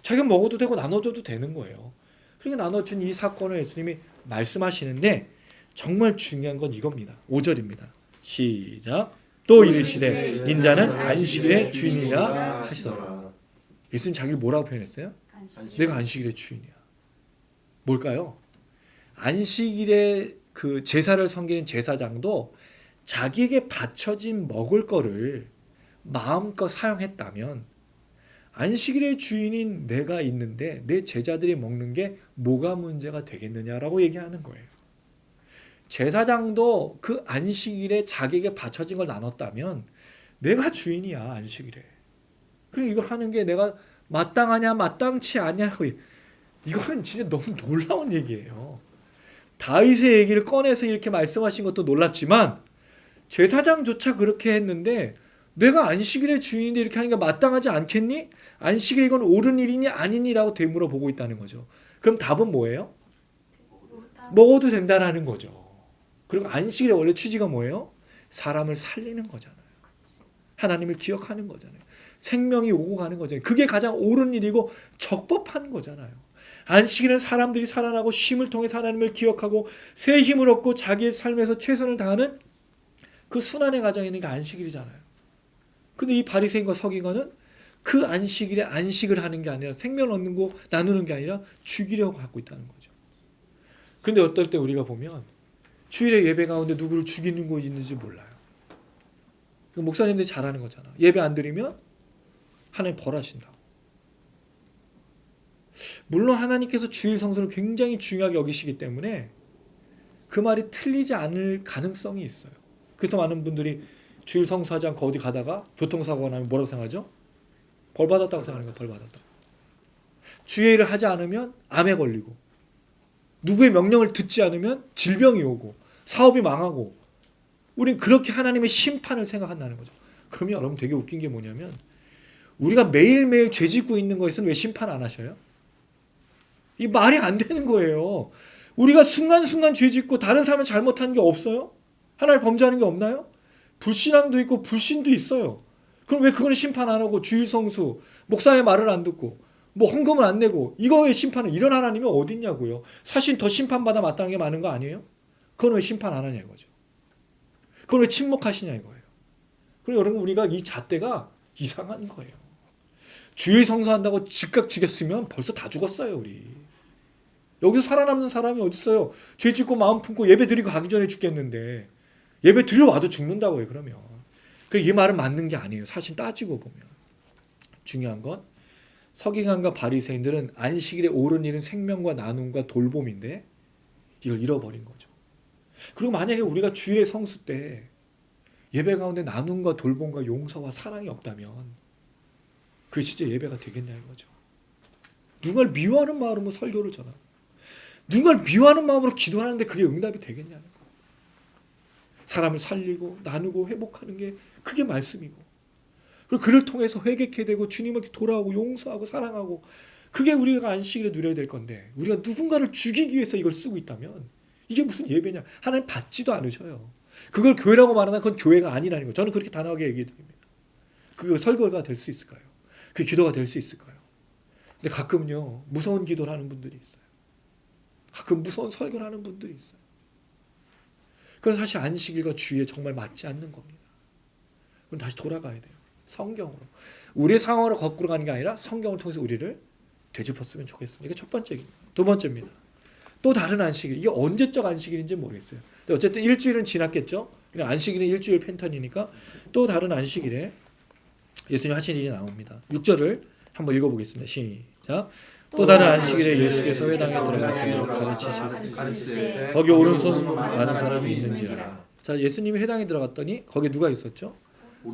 S2: 자기가 먹어도 되고 나눠줘도 되는 거예요. 그러니까 나눠준 이 사건을 예수님이 말씀하시는데 정말 중요한 건 이겁니다. 5절입니다. 시작. 또 이르시되 인자는 안식일의 주인이라 하시더라. 예수님 자기를 뭐라고 표현했어요? 내가 안식일의 주인이야. 뭘까요? 안식일에 그 제사를 섬기는 제사장도 자기에게 바쳐진 먹을 거를 마음껏 사용했다면 안식일의 주인인 내가 있는데 내 제자들이 먹는 게 뭐가 문제가 되겠느냐라고 얘기하는 거예요. 제사장도 그 안식일에 자기에게 바쳐진 걸 나눴다면 내가 주인이야 안식일에. 그리고 이걸 하는 게 내가 마땅하냐 마땅치 않냐 이거는 진짜 너무 놀라운 얘기예요. 다윗의 얘기를 꺼내서 이렇게 말씀하신 것도 놀랍지만 제사장조차 그렇게 했는데 내가 안식일의 주인인데 이렇게 하는 게 마땅하지 않겠니? 안식일 이건 옳은 일이니 아니니라고 되물어보고 있다는 거죠. 그럼 답은 뭐예요? 먹어도 된다라는 거죠. 그리고 안식일의 원래 취지가 뭐예요? 사람을 살리는 거잖아요. 하나님을 기억하는 거잖아요. 생명이 오고 가는 거잖아요. 그게 가장 옳은 일이고 적법한 거잖아요. 안식일은 사람들이 살아나고 쉼을 통해 하나님을 기억하고 새 힘을 얻고 자기의 삶에서 최선을 다하는 그 순환의 과정이 있는 게 안식일이잖아요. 근데 이 바리새인과 서기관은 그 안식일에 안식을 하는 게 아니라 생명을 얻는 거 나누는 게 아니라 죽이려고 하고 있다는 거죠. 그런데 어떨 때 우리가 보면 주일에 예배 가운데 누구를 죽이는 거 있는지 몰라요. 목사님들이 잘하는 거잖아. 예배 안 드리면 하나님 벌하신다고. 물론 하나님께서 주일 성수를 굉장히 중요하게 여기시기 때문에 그 말이 틀리지 않을 가능성이 있어요. 그래서 많은 분들이 주일 성수하지 않고 어디 가다가 교통사고가 나면 뭐라고 생각하죠? 벌 받았다고 생각하는 거예요. 벌 받았다. 주의 일을 하지 않으면 암에 걸리고 누구의 명령을 듣지 않으면 질병이 오고 사업이 망하고 우린 그렇게 하나님의 심판을 생각한다는 거죠. 그러면 여러분 되게 웃긴 게 뭐냐면 우리가 매일매일 죄 짓고 있는 거에서는 왜 심판 안 하셔요? 이 말이 안 되는 거예요. 우리가 순간순간 죄 짓고 다른 사람은 잘못하는 게 없어요? 하나를 범죄하는 게 없나요? 불신앙도 있고 불신도 있어요. 그럼 왜 그거는 심판 안 하고 주일 성수, 목사의 말을 안 듣고 뭐 헌금을 안 내고 이거의 심판은 이런 하나님이 어디 있냐고요. 사실 더 심판받아 마땅한 게 많은 거 아니에요? 그건 왜 심판 안 하냐 이거죠. 그건 왜 침묵하시냐 이거예요. 그리고 여러분 우리가 이 잣대가 이상한 거예요. 주일 성수한다고 즉각 죽였으면 벌써 다 죽었어요 우리. 여기서 살아남는 사람이 어디 있어요? 죄 짓고 마음 품고 예배 드리고 가기 전에 죽겠는데 예배 드려 와도 죽는다고요 그러면. 이 말은 맞는 게 아니에요. 사실 따지고 보면. 중요한 건 서기관과 바리새인들은 안식일에 옳은 일은 생명과 나눔과 돌봄인데 이걸 잃어버린 거죠. 그리고 만약에 우리가 주일의 성수 때 예배 가운데 나눔과 돌봄과 용서와 사랑이 없다면 그게 진짜 예배가 되겠냐 이거죠. 누군가를 미워하는 마음으로 설교를 전하고 누군가를 미워하는 마음으로 기도하는데 그게 응답이 되겠냐는 거예요. 사람을 살리고 나누고 회복하는 게 그게 말씀이고 그리고 그를 통해서 회개케 되고 주님에게 돌아오고 용서하고 사랑하고 그게 우리가 안식일에 누려야 될 건데 우리가 누군가를 죽이기 위해서 이걸 쓰고 있다면 이게 무슨 예배냐. 하나님 받지도 않으셔요. 그걸 교회라고 말하나 그건 교회가 아니라는 거예요. 저는 그렇게 단호하게 얘기해 드립니다. 그게 설교가 될 수 있을까요? 그게 기도가 될 수 있을까요? 근데 가끔요 무서운 기도를 하는 분들이 있어요. 가끔 무서운 설교를 하는 분들이 있어요. 그건 사실 안식일과 주일에 정말 맞지 않는 겁니다. 그럼 다시 돌아가야 돼요. 성경으로. 우리의 상황으로 거꾸로 가는 게 아니라 성경을 통해서 우리를 되짚었으면 좋겠습니다. 이게 첫 번째입니다. 두 번째입니다. 또 다른 안식일. 이게 언제적 안식일인지 모르겠어요. 근데 어쨌든 일주일은 지났겠죠. 그냥 안식일은 일주일 패턴이니까 또 다른 안식일에 예수님 하신 일이 나옵니다. 6절을 한번 읽어보겠습니다. 시작. 또 다른 안식일에 예수께서 회당에 들어가서 가르치시되 거기 오른손 많은 사람이 있는지라. 자, 예수님이 회당에 들어갔더니 거기에 누가 있었죠?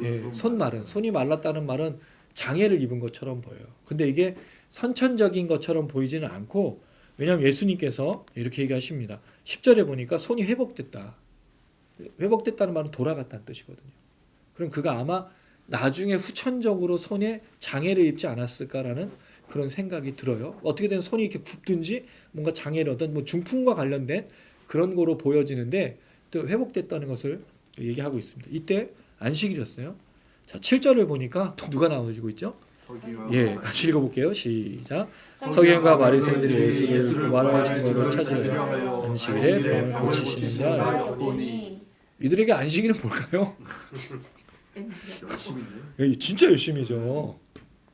S2: 예, 손 마른. 손이 말랐다는 말은 장애를 입은 것처럼 보여요. 근데 이게 선천적인 것처럼 보이지는 않고 왜냐하면 예수님께서 이렇게 얘기하십니다. 10절에 보니까 손이 회복됐다. 회복됐다는 말은 돌아갔다는 뜻이거든요. 그럼 그가 아마 나중에 후천적으로 손에 장애를 입지 않았을까라는 그런 생각이 들어요. 어떻게든 손이 이렇게 굽든지 뭔가 장애를 어떤 뭐 중풍과 관련된 그런 거로 보여지는데 또 회복됐다는 것을 얘기하고 있습니다. 이때 안식일이었어요. 자, 7절을 보니까 또 누가 나와지고 있죠? 예, 같이 읽어볼게요. 시작. 서기관과 바리새인들이 예수를 말할 증거를 찾으려 안식일에 병을 고치시는가. 이들에게 안식일은 뭘까요? 진짜 열심히죠.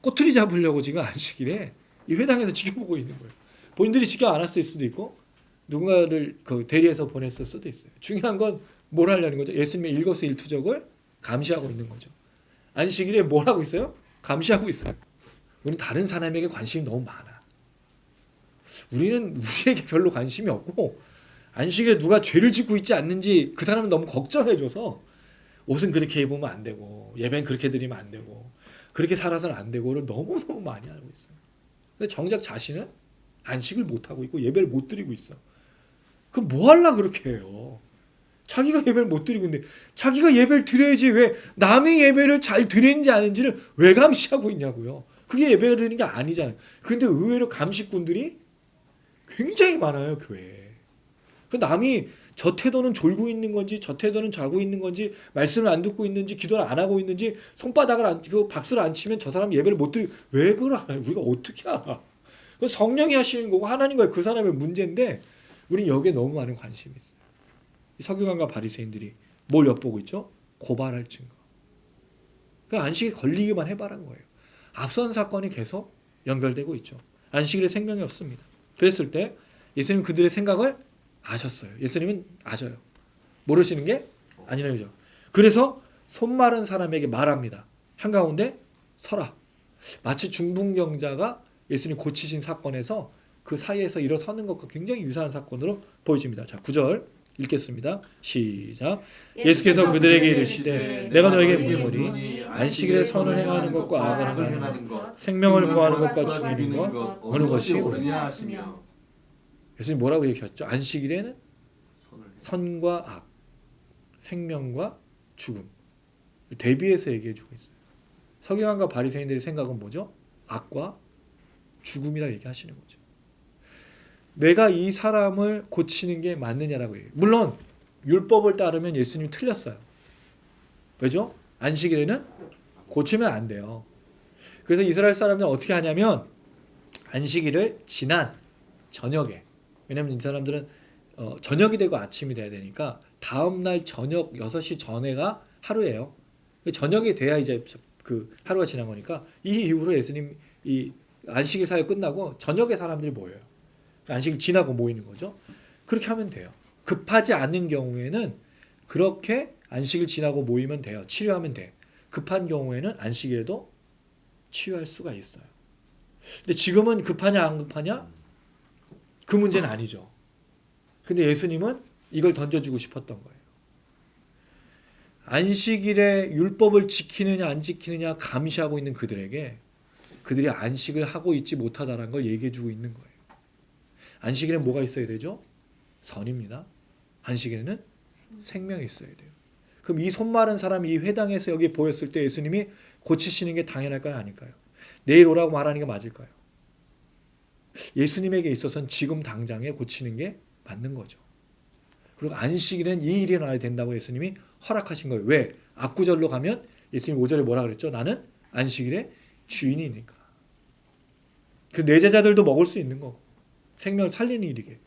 S2: 꼬투리 잡으려고 지금 안식일에 이 회당에서 지켜보고 있는 거예요. 본인들이 지켜 안 했을 수도 있고 누군가를 그 대리해서 보냈을 수도 있어요. 중요한 건 뭘 하려는 거죠? 예수님의 일거수일투족을 감시하고 있는 거죠. 안식일에 뭘 하고 있어요? 감시하고 있어요. 우리는 다른 사람에게 관심이 너무 많아. 우리는 우리에게 별로 관심이 없고 안식일에 누가 죄를 짓고 있지 않는지 그 사람은 너무 걱정해줘서 옷은 그렇게 입으면 안 되고 예배는 그렇게 드리면 안 되고 그렇게 살아서는 안 되고를 너무너무 많이 알고 있어요. 근데 정작 자신은 안식을 못하고 있고 예배를 못 드리고 있어. 그럼 뭐 하려고 그렇게 해요? 자기가 예배를 못 드리고 있는데 자기가 예배를 드려야지 왜 남의 예배를 잘 드리는지 아닌지를 왜 감시하고 있냐고요. 그게 예배를 드리는 게 아니잖아요. 근데 의외로 감시꾼들이 굉장히 많아요, 교회에. 남이 저 태도는 졸고 있는 건지 저 태도는 자고 있는 건지 말씀을 안 듣고 있는지 기도를 안 하고 있는지 손바닥을 안 치고 박수를 안 치면 저 사람 예배를 못 드리고 왜 그걸 알아요? 우리가 어떻게 알아? 성령이 하시는 거고 하나님과 그 사람의 문제인데 우리는 여기에 너무 많은 관심이 있어요. 서기관과 바리새인들이 뭘 엿보고 있죠? 고발할 증거. 그러니까 안식일 걸리기만 해봐란 거예요. 앞선 사건이 계속 연결되고 있죠. 안식일에 생명이 없습니다. 그랬을 때 예수님 그들의 생각을 아셨어요. 예수님은 아셔요. 모르시는 게 아니라죠. 그래서 손 마른 사람에게 말합니다. 한가운데 서라. 마치 중풍병자가 예수님 고치신 사건에서 그 사이에서 일어서는 것과 굉장히 유사한 사건으로 보여집니다. 자, 9절 읽겠습니다. 시작. 예수께서 그들에게 이르시되 내가 너에게 묻노니 안식일에 선을 행하는 것과 악을 행하는 것, 생명을 구하는 것과 죽이는 것 어느 것이 옳으냐 하시며. 예수님 뭐라고 얘기하셨죠? 안식일에는 선과 악, 생명과 죽음 대비해서 얘기해주고 있어요. 서기관과 바리새인들의 생각은 뭐죠? 악과 죽음이라 얘기하시는 거죠. 내가 이 사람을 고치는 게 맞느냐라고 얘기해요. 물론 율법을 따르면 예수님이 틀렸어요. 왜죠? 안식일에는 고치면 안 돼요. 그래서 이스라엘 사람들은 어떻게 하냐면 안식일을 지난 저녁에, 왜냐면 이 사람들은 저녁이 되고 아침이 돼야 되니까 다음날 저녁 6시 전에가 하루예요. 저녁이 돼야 이제 그 하루가 지난 거니까 이 이후로 예수님 이 안식일 사역 끝나고 저녁에 사람들이 모여요. 안식일 지나고 모이는 거죠. 그렇게 하면 돼요. 급하지 않은 경우에는 그렇게 안식일 지나고 모이면 돼요. 치료하면 돼. 급한 경우에는 안식일에도 치유할 수가 있어요. 근데 지금은 급하냐 안 급하냐? 그 문제는 아니죠. 근데 예수님은 이걸 던져주고 싶었던 거예요. 안식일에 율법을 지키느냐 안 지키느냐 감시하고 있는 그들에게 그들이 안식을 하고 있지 못하다는 걸 얘기해주고 있는 거예요. 안식일에 뭐가 있어야 되죠? 선입니다. 안식일에는 생명이 있어야 돼요. 그럼 이 손 마른 사람이 이 회당에서 여기 보였을 때 예수님이 고치시는 게 당연할까요? 아닐까요? 내일 오라고 말하는 게 맞을까요? 예수님에게 있어서는 지금 당장에 고치는 게 맞는 거죠. 그리고 안식일엔 이 일이 일어나야 된다고 예수님이 허락하신 거예요. 왜? 앞구절로 가면 예수님 5절에 뭐라 그랬죠? 나는 안식일의 주인이니까. 그 내 제자들도 먹을 수 있는 거고 생명을 살리는 일이게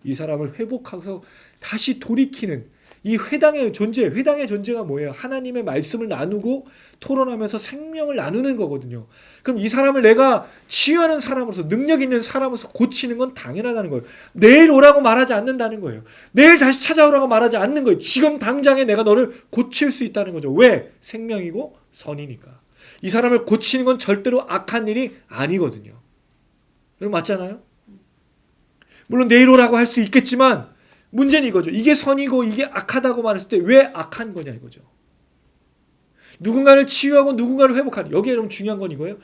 S2: 이 사람을 회복하고 다시 돌이키는 이 회당의 존재가 뭐예요? 하나님의 말씀을 나누고 토론하면서 생명을 나누는 거거든요. 그럼 이 사람을 내가 치유하는 사람으로서 능력 있는 사람으로서 고치는 건 당연하다는 거예요. 내일 오라고 말하지 않는다는 거예요. 내일 다시 찾아오라고 말하지 않는 거예요. 지금 당장에 내가 너를 고칠 수 있다는 거죠. 왜? 생명이고 선이니까. 이 사람을 고치는 건 절대로 악한 일이 아니거든요. 여러분 맞잖아요? 물론 내일 오라고 할 수 있겠지만 문제는 이거죠. 이게 선이고 이게 악하다고 말했을 때 왜 악한 거냐 이거죠. 누군가를 치유하고 누군가를 회복하는, 여기에 여러분 중요한 건 이거예요.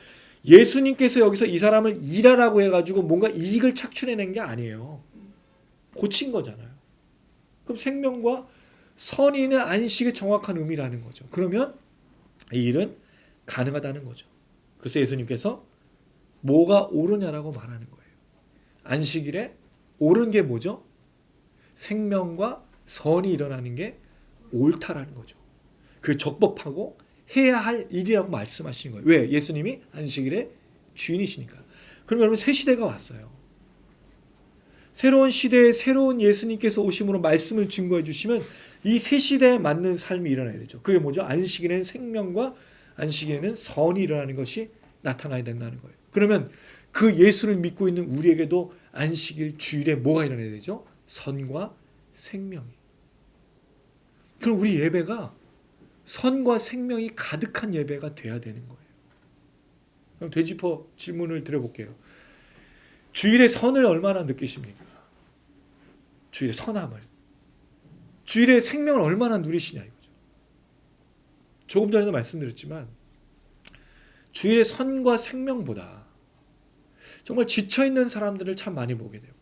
S2: 예수님께서 여기서 이 사람을 일하라고 해가지고 뭔가 이익을 착취해낸 게 아니에요. 고친 거잖아요. 그럼 생명과 선이 있는 안식의 정확한 의미라는 거죠. 그러면 이 일은 가능하다는 거죠. 그래서 예수님께서 뭐가 옳으냐라고 말하는 거예요. 안식일에 옳은 게 뭐죠? 생명과 선이 일어나는 게 옳다라는 거죠. 그 적법하고 해야 할 일이라고 말씀하시는 거예요. 왜? 예수님이 안식일의 주인이시니까. 그럼 여러분 새 시대가 왔어요. 새로운 시대에 새로운 예수님께서 오심으로 말씀을 증거해 주시면 이 새 시대에 맞는 삶이 일어나야 되죠. 그게 뭐죠? 안식일에는 생명과 안식일에는 선이 일어나는 것이 나타나야 된다는 거예요. 그러면 그 예수를 믿고 있는 우리에게도 안식일 주일에 뭐가 일어나야 되죠? 선과 생명이. 그럼 우리 예배가 선과 생명이 가득한 예배가 돼야 되는 거예요. 그럼 되짚어 질문을 드려볼게요. 주일의 선을 얼마나 느끼십니까? 주일의 선함을. 주일의 생명을 얼마나 누리시냐 이거죠. 조금 전에도 말씀드렸지만 주일의 선과 생명보다 정말 지쳐있는 사람들을 참 많이 보게 되고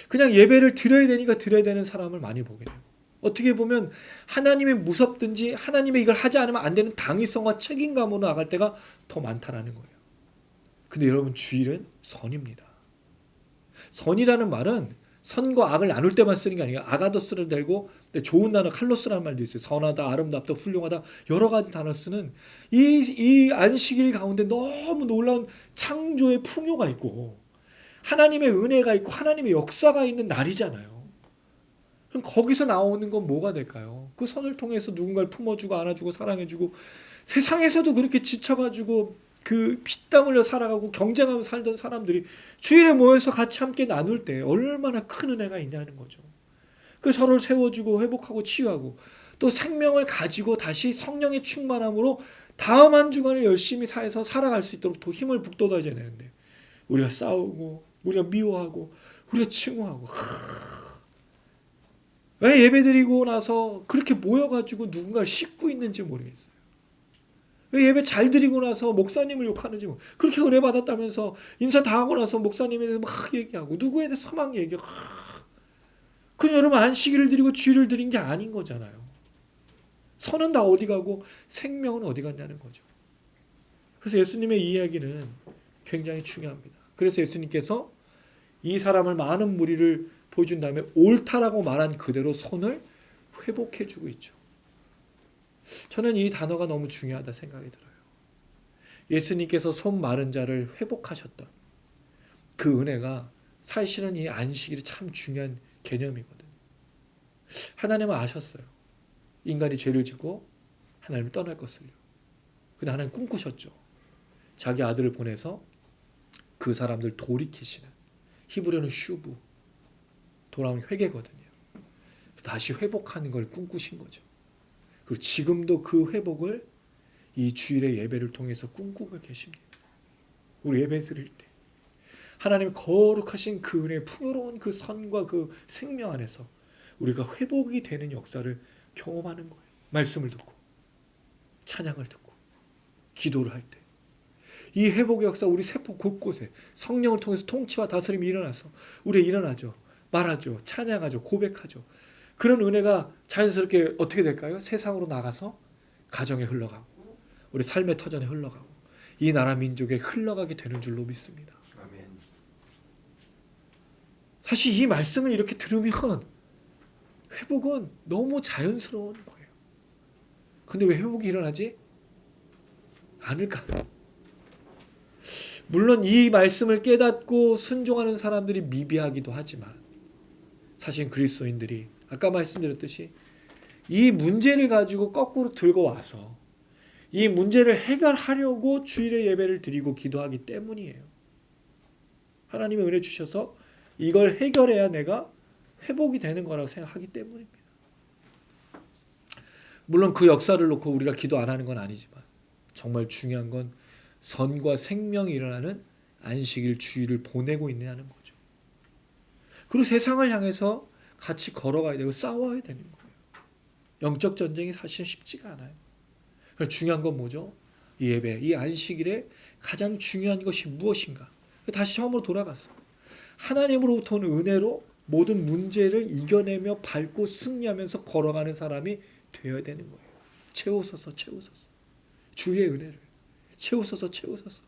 S2: 그냥 예배를 드려야 되니까 드려야 되는 사람을 많이 보게 돼요. 어떻게 보면 하나님이 무섭든지 하나님이 이걸 하지 않으면 안 되는 당위성과 책임감으로 나갈 때가 더 많다라는 거예요. 근데 여러분 주일은 선입니다. 선이라는 말은 선과 악을 나눌 때만 쓰는 게 아니에요. 아가도스를 들고 좋은 단어 칼로스라는 말도 있어요. 선하다, 아름답다, 훌륭하다 여러 가지 단어 쓰는 이 안식일 가운데 너무 놀라운 창조의 풍요가 있고 하나님의 은혜가 있고 하나님의 역사가 있는 날이잖아요. 그럼 거기서 나오는 건 뭐가 될까요? 그 선을 통해서 누군가를 품어주고 안아주고 사랑해주고 세상에서도 그렇게 지쳐가지고 그 피땀 흘려 살아가고 경쟁하며 살던 사람들이 주일에 모여서 같이 함께 나눌 때 얼마나 큰 은혜가 있냐는 거죠. 그 서로를 세워주고 회복하고 치유하고 또 생명을 가지고 다시 성령의 충만함으로 다음 한 주간을 열심히 사해서 살아갈 수 있도록 더 힘을 북돋아줘야 되는데 우리가 싸우고 우리가 미워하고 우리가 칭호하고 왜 예배드리고 나서 그렇게 모여가지고 누군가를 씻고 있는지 모르겠어요. 왜 예배 잘 드리고 나서 목사님을 욕하는지 그렇게 은혜 받았다면서 인사 다 하고 나서 목사님에 대해서 막 얘기하고 누구에 대해서 막 얘기하고 그럼 여러분 안식일을 드리고 주일을 드린 게 아닌 거잖아요. 선은 다 어디 가고 생명은 어디 갔냐는 거죠. 그래서 예수님의 이 이야기는 굉장히 중요합니다. 그래서 예수님께서 이 사람을 많은 무리를 보여준 다음에 옳다라고 말한 그대로 손을 회복해주고 있죠. 저는 이 단어가 너무 중요하다 생각이 들어요. 예수님께서 손 마른 자를 회복하셨던 그 은혜가 사실은 이 안식일이 참 중요한 개념이거든요. 하나님은 아셨어요. 인간이 죄를 짓고 하나님을 떠날 것을요. 근데 하나님 꿈꾸셨죠. 자기 아들을 보내서 그 사람들 돌이키시는, 히브리어는 슈브, 돌아오는 회개거든요. 다시 회복하는 걸 꿈꾸신 거죠. 그리고 지금도 그 회복을 이 주일의 예배를 통해서 꿈꾸고 계십니다. 우리 예배 드릴 때 하나님의 거룩하신 그 은혜의 풍요로운 그 선과 그 생명 안에서 우리가 회복이 되는 역사를 경험하는 거예요. 말씀을 듣고 찬양을 듣고 기도를 할 때 이 회복의 역사 우리 세포 곳곳에 성령을 통해서 통치와 다스림이 일어나서 우리 일어나죠. 말하죠. 찬양하죠. 고백하죠. 그런 은혜가 자연스럽게 어떻게 될까요? 세상으로 나가서 가정에 흘러가고 우리 삶의 터전에 흘러가고 이 나라 민족에 흘러가게 되는 줄로 믿습니다.
S4: 아멘.
S2: 사실 이 말씀을 이렇게 들으면 회복은 너무 자연스러운 거예요. 근데 왜 회복이 일어나지 않을까요? 물론 이 말씀을 깨닫고 순종하는 사람들이 미비하기도 하지만 사실 그리스도인들이 아까 말씀드렸듯이 이 문제를 가지고 거꾸로 들고 와서 이 문제를 해결하려고 주일의 예배를 드리고 기도하기 때문이에요. 하나님의 은혜 주셔서 이걸 해결해야 내가 회복이 되는 거라고 생각하기 때문입니다. 물론 그 역사를 놓고 우리가 기도 안 하는 건 아니지만 정말 중요한 건 선과 생명이 일어나는 안식일 주일을 보내고 있느냐는 거죠. 그리고 세상을 향해서 같이 걸어가야 되고 싸워야 되는 거예요. 영적 전쟁이 사실 쉽지가 않아요. 그래서 중요한 건 뭐죠? 이 예배, 이 안식일에 가장 중요한 것이 무엇인가? 다시 처음으로 돌아갔어. 하나님으로부터 오는 은혜로 모든 문제를 이겨내며 밟고 승리하면서 걸어가는 사람이 되어야 되는 거예요. 채우소서, 채우소서. 주의 은혜를 채우소서, 채우소서.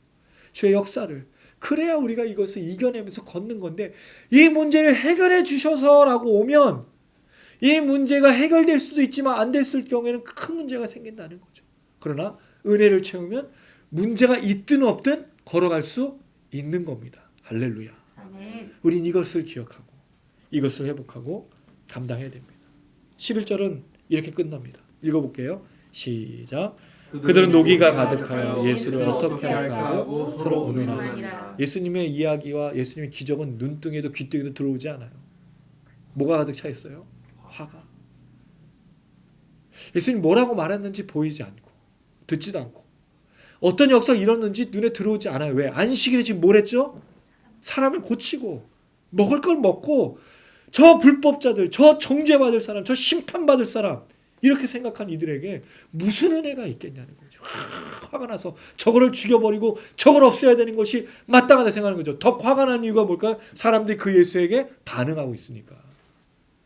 S2: 주의 역사를. 그래야 우리가 이것을 이겨내면서 걷는 건데 이 문제를 해결해 주셔서라고 오면 이 문제가 해결될 수도 있지만 안 됐을 경우에는 큰 문제가 생긴다는 거죠. 그러나 은혜를 채우면 문제가 있든 없든 걸어갈 수 있는 겁니다. 할렐루야.
S5: 아멘.
S2: 우린 이것을 기억하고 이것을 회복하고 감당해야 됩니다. 11절은 이렇게 끝납니다. 읽어볼게요. 시작. 그들은 노기가 가득하여 예수를 어떻게 할까 하고 서로 의논하니라. 예수님의 이야기와 예수님의 기적은 눈등에도 귀등에도 들어오지 않아요. 뭐가 가득 차 있어요? 화가. 예수님 뭐라고 말했는지 보이지 않고 듣지도 않고 어떤 역사가 일어났는지 눈에 들어오지 않아요. 왜? 안식일에 지금 뭘 했죠? 사람을 고치고 먹을 걸 먹고 저 불법자들, 저 정죄받을 사람, 저 심판받을 사람 이렇게 생각한 이들에게 무슨 은혜가 있겠냐는 거죠. 화가 나서 저거를 죽여버리고 저걸 없애야 되는 것이 마땅하다 생각하는 거죠. 더 화가 나는 이유가 뭘까요? 사람들이 그 예수에게 반응하고 있으니까.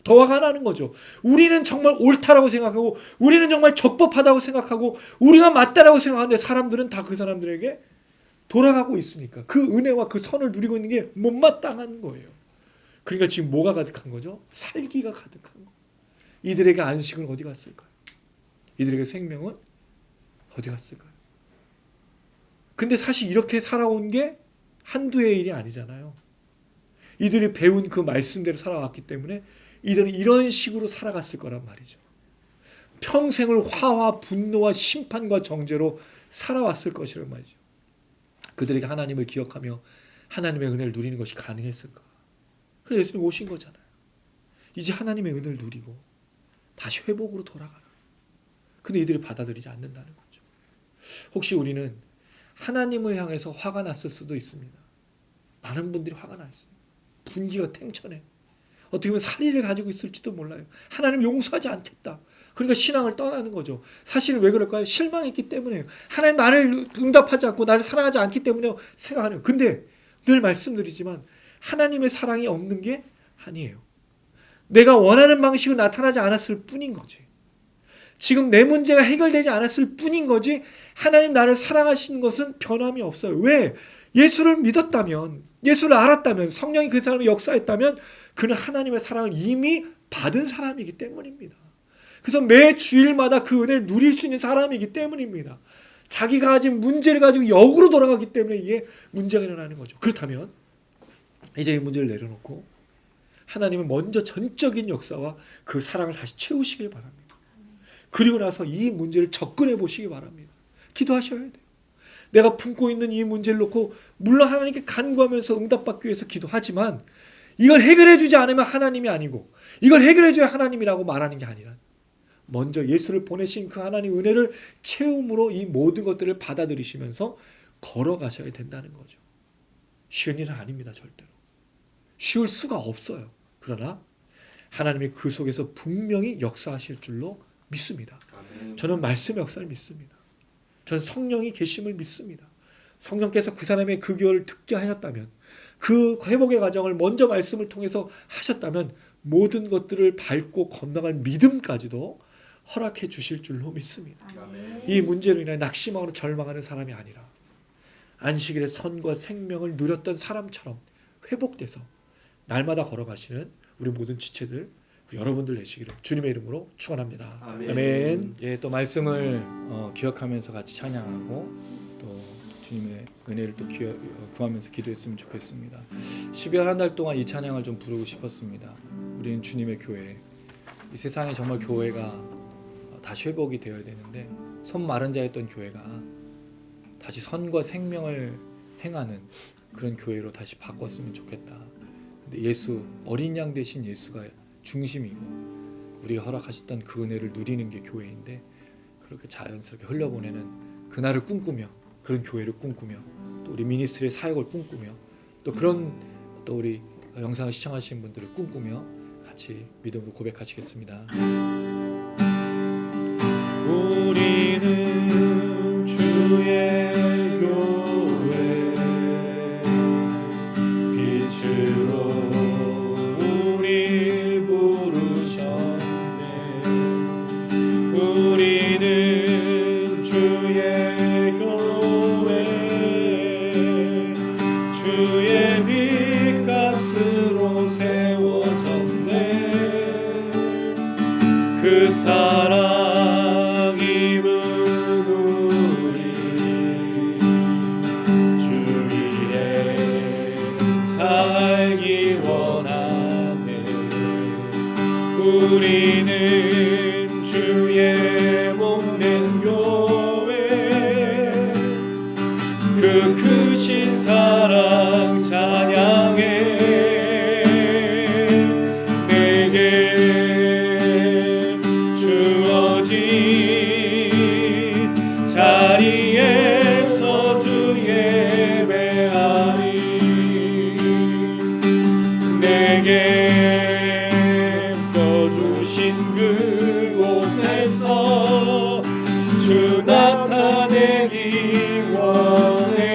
S2: 더 화가 나는 거죠. 우리는 정말 옳다라고 생각하고 우리는 정말 적법하다고 생각하고 우리가 맞다라고 생각하는데 사람들은 다 그 사람들에게 돌아가고 있으니까 그 은혜와 그 선을 누리고 있는 게 못마땅한 거예요. 그러니까 지금 뭐가 가득한 거죠? 살기가 가득한 거. 이들에게 안식은 어디 갔을까요? 이들에게 생명은 어디 갔을까요? 근데 사실 이렇게 살아온 게 한두 해의 일이 아니잖아요. 이들이 배운 그 말씀대로 살아왔기 때문에 이들은 이런 식으로 살아갔을 거란 말이죠. 평생을 화와 분노와 심판과 정죄로 살아왔을 것이란 말이죠. 그들에게 하나님을 기억하며 하나님의 은혜를 누리는 것이 가능했을까? 그래서 예수님 오신 거잖아요. 이제 하나님의 은혜를 누리고 다시 회복으로 돌아가라. 근데 이들이 받아들이지 않는다는 거죠. 혹시 우리는 하나님을 향해서 화가 났을 수도 있습니다. 많은 분들이 화가 나 있어요. 분기가 탱천해. 어떻게 보면 살인을 가지고 있을지도 몰라요. 하나님 용서하지 않겠다. 그러니까 신앙을 떠나는 거죠. 사실은 왜 그럴까요? 실망했기 때문에요. 하나님 나를 응답하지 않고 나를 사랑하지 않기 때문에 생각하는 거예요. 근데 늘 말씀드리지만 하나님의 사랑이 없는 게 아니에요. 내가 원하는 방식으로 나타나지 않았을 뿐인 거지. 지금 내 문제가 해결되지 않았을 뿐인 거지 하나님 나를 사랑하시는 것은 변함이 없어요. 왜? 예수를 믿었다면, 예수를 알았다면, 성령이 그 사람이 역사했다면 그는 하나님의 사랑을 이미 받은 사람이기 때문입니다.
S6: 그래서 매 주일마다 그 은혜를 누릴 수 있는 사람이기 때문입니다. 자기가 가진 문제를 가지고 역으로 돌아가기 때문에 이게 문제가 일어나는 거죠. 그렇다면 이제 이 문제를 내려놓고 하나님은 먼저 전적인 역사와 그 사랑을 다시 채우시길 바랍니다. 그리고 나서 이 문제를 접근해 보시기 바랍니다. 기도하셔야 돼요. 내가 품고 있는 이 문제를 놓고 물론 하나님께 간구하면서 응답받기 위해서 기도하지만 이걸 해결해 주지 않으면 하나님이 아니고 이걸 해결해 줘야 하나님이라고 말하는 게 아니라 먼저 예수를 보내신 그 하나님 은혜를 채움으로 이 모든 것들을 받아들이시면서 걸어가셔야 된다는 거죠. 쉬운 일은 아닙니다. 절대로. 쉬울 수가 없어요. 그러나 하나님이 그 속에서 분명히 역사하실 줄로 믿습니다. 저는 말씀의 역사를 믿습니다. 저는 성령이 계심을 믿습니다. 성령께서 그 사람의 그 기도를 듣게 하셨다면 그 회복의 과정을 먼저 말씀을 통해서 하셨다면 모든 것들을 밟고 건너갈 믿음까지도 허락해 주실 줄로 믿습니다. 이 문제로 인해 낙심하고 절망하는 사람이 아니라 안식일의 선과 생명을 누렸던 사람처럼 회복돼서 날마다 걸어가시는 우리 모든 지체들 여러분들 되시기를 주님의 이름으로 축원합니다. 아멘.
S2: 예, 또 말씀을 기억하면서 같이 찬양하고 또 주님의 은혜를 또 구하면서 기도했으면 좋겠습니다. 12월 한 달 동안 이 찬양을 좀 부르고 싶었습니다. 우리는 주님의 교회. 이 세상에 정말 교회가 다시 회복이 되어야 되는데 손 마른 자였던 교회가 다시 선과 생명을 행하는 그런 교회로 다시 바꿨으면 좋겠다. 근데 예수, 어린 양 대신 예수가 중심이고 우리가 허락하셨던 그 은혜를 누리는 게 교회인데 그렇게 자연스럽게 흘려보내는 그날을 꿈꾸며 그런 교회를 꿈꾸며 또 우리 미니스트리의 사역을 꿈꾸며 또 그런 또 우리 영상을 시청하시는 분들을 꿈꾸며 같이 믿음으로 고백하시겠습니다.
S6: 우리는 주의 교회 빛으로 우리 부르셨네. 우리는 주의 교회 주의 빛값으로 세워졌네. 그 사랑 우리는 주의 몸된 교회 그 크신 사랑 찬양해. 내게 주어진 자리에서 주 예배하리. 내게 그곳에서 주 나타내기 원해.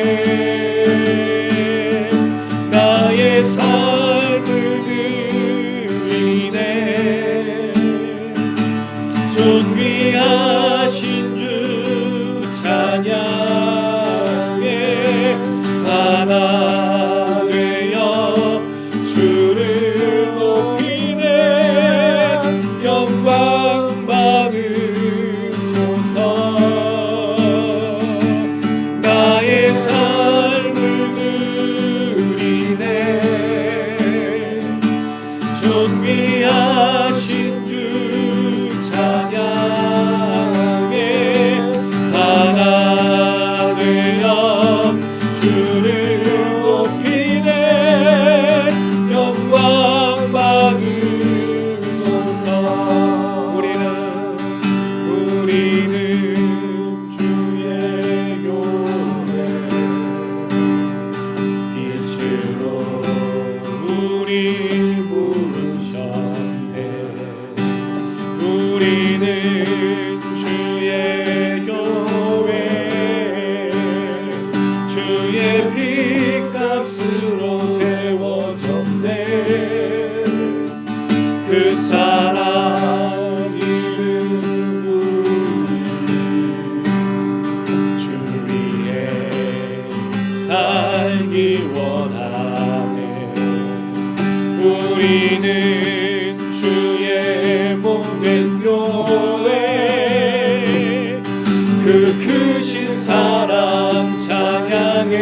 S6: 사랑 찬양해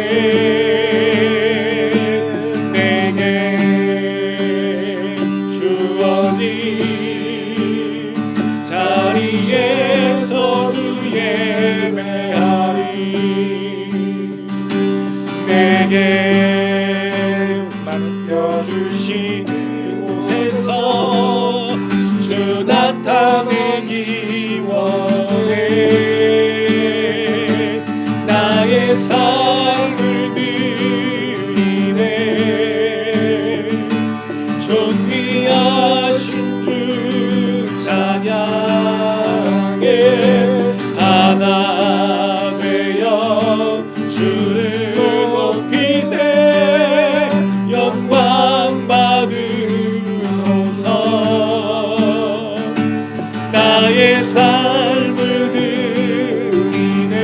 S6: 내게 주어진 자리에서 주 예배하리 내게 맡겨주신 그곳에서 주 나타내기 원해 나의 삶을 드리네 존귀하신 주 찬양해 하나 되어 주를 높이세 영광 받으소서 나의 삶을 드리네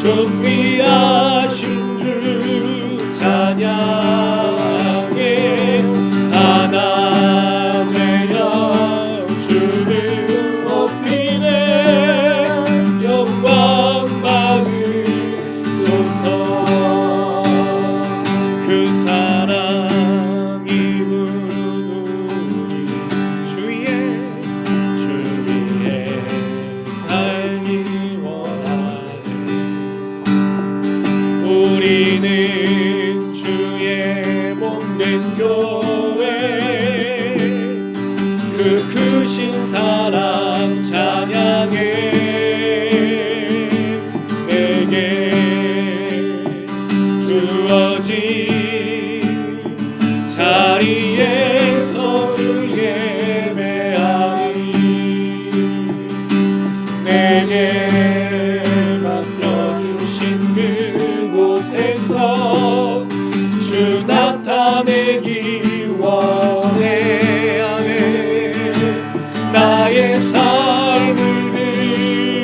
S6: 존귀하신 주 찬양해 하나 되어 주를 높이네 영광 받으소서 그 사랑 입은 우리 주의 살기 원하네 우리는 주의 몸된 교회 그 크신 사랑 찬양해 내게 주어진 자리에서 주 예배하리 내게 맡겨주신 그곳에서 주 나타내기 원해 나의 삶을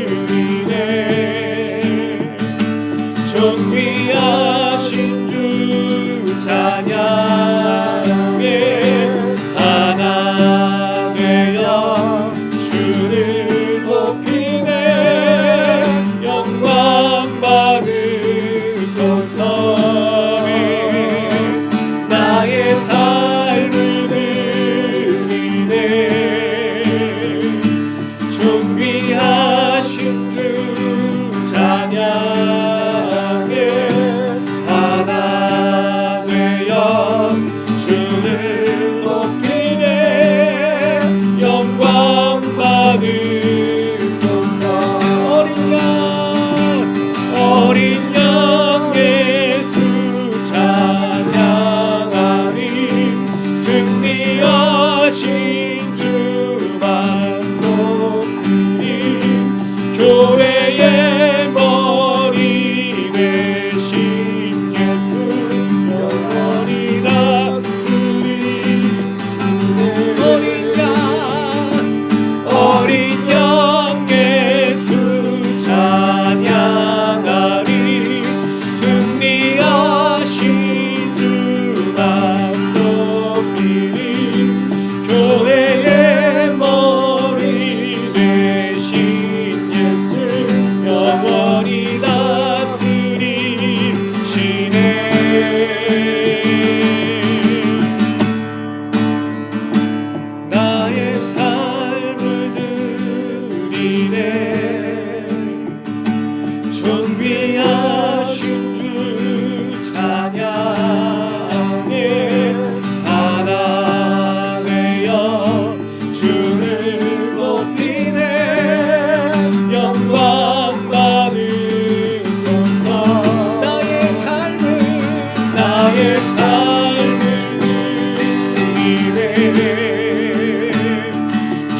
S6: 드리네 존귀하신 주 찬양해 하나 되어 주를 높이네 영광 받으소서 나의 삶을 드리네 존귀하신 주 찬양해 하나 되어 주를 높이네 영광 받으소서 어린 양 예수 찬양하리 승리하신 주만 높이리 교회의 머리 되신 예수 영원히 다스리 어린 양 예수 찬양하리 승리하신 주만 높이리 교회의 머리 되신 예수 영원히 다스리시네 나의 삶을 드리네 존귀하신 주 찬양해 하나 되어 주를 높이네 영광 받으소서 나의 삶을 드리네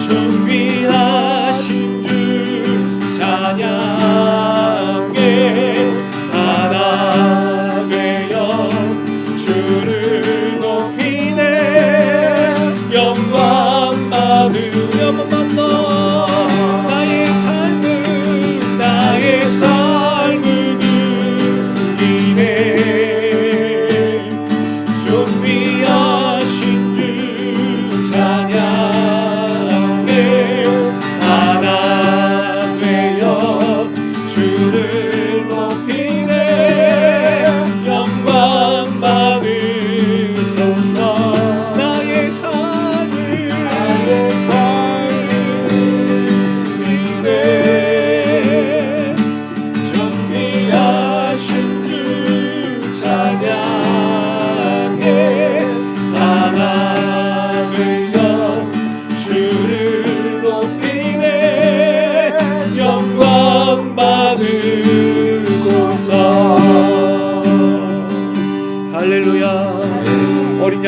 S6: 존귀하신 주 찬양해 하나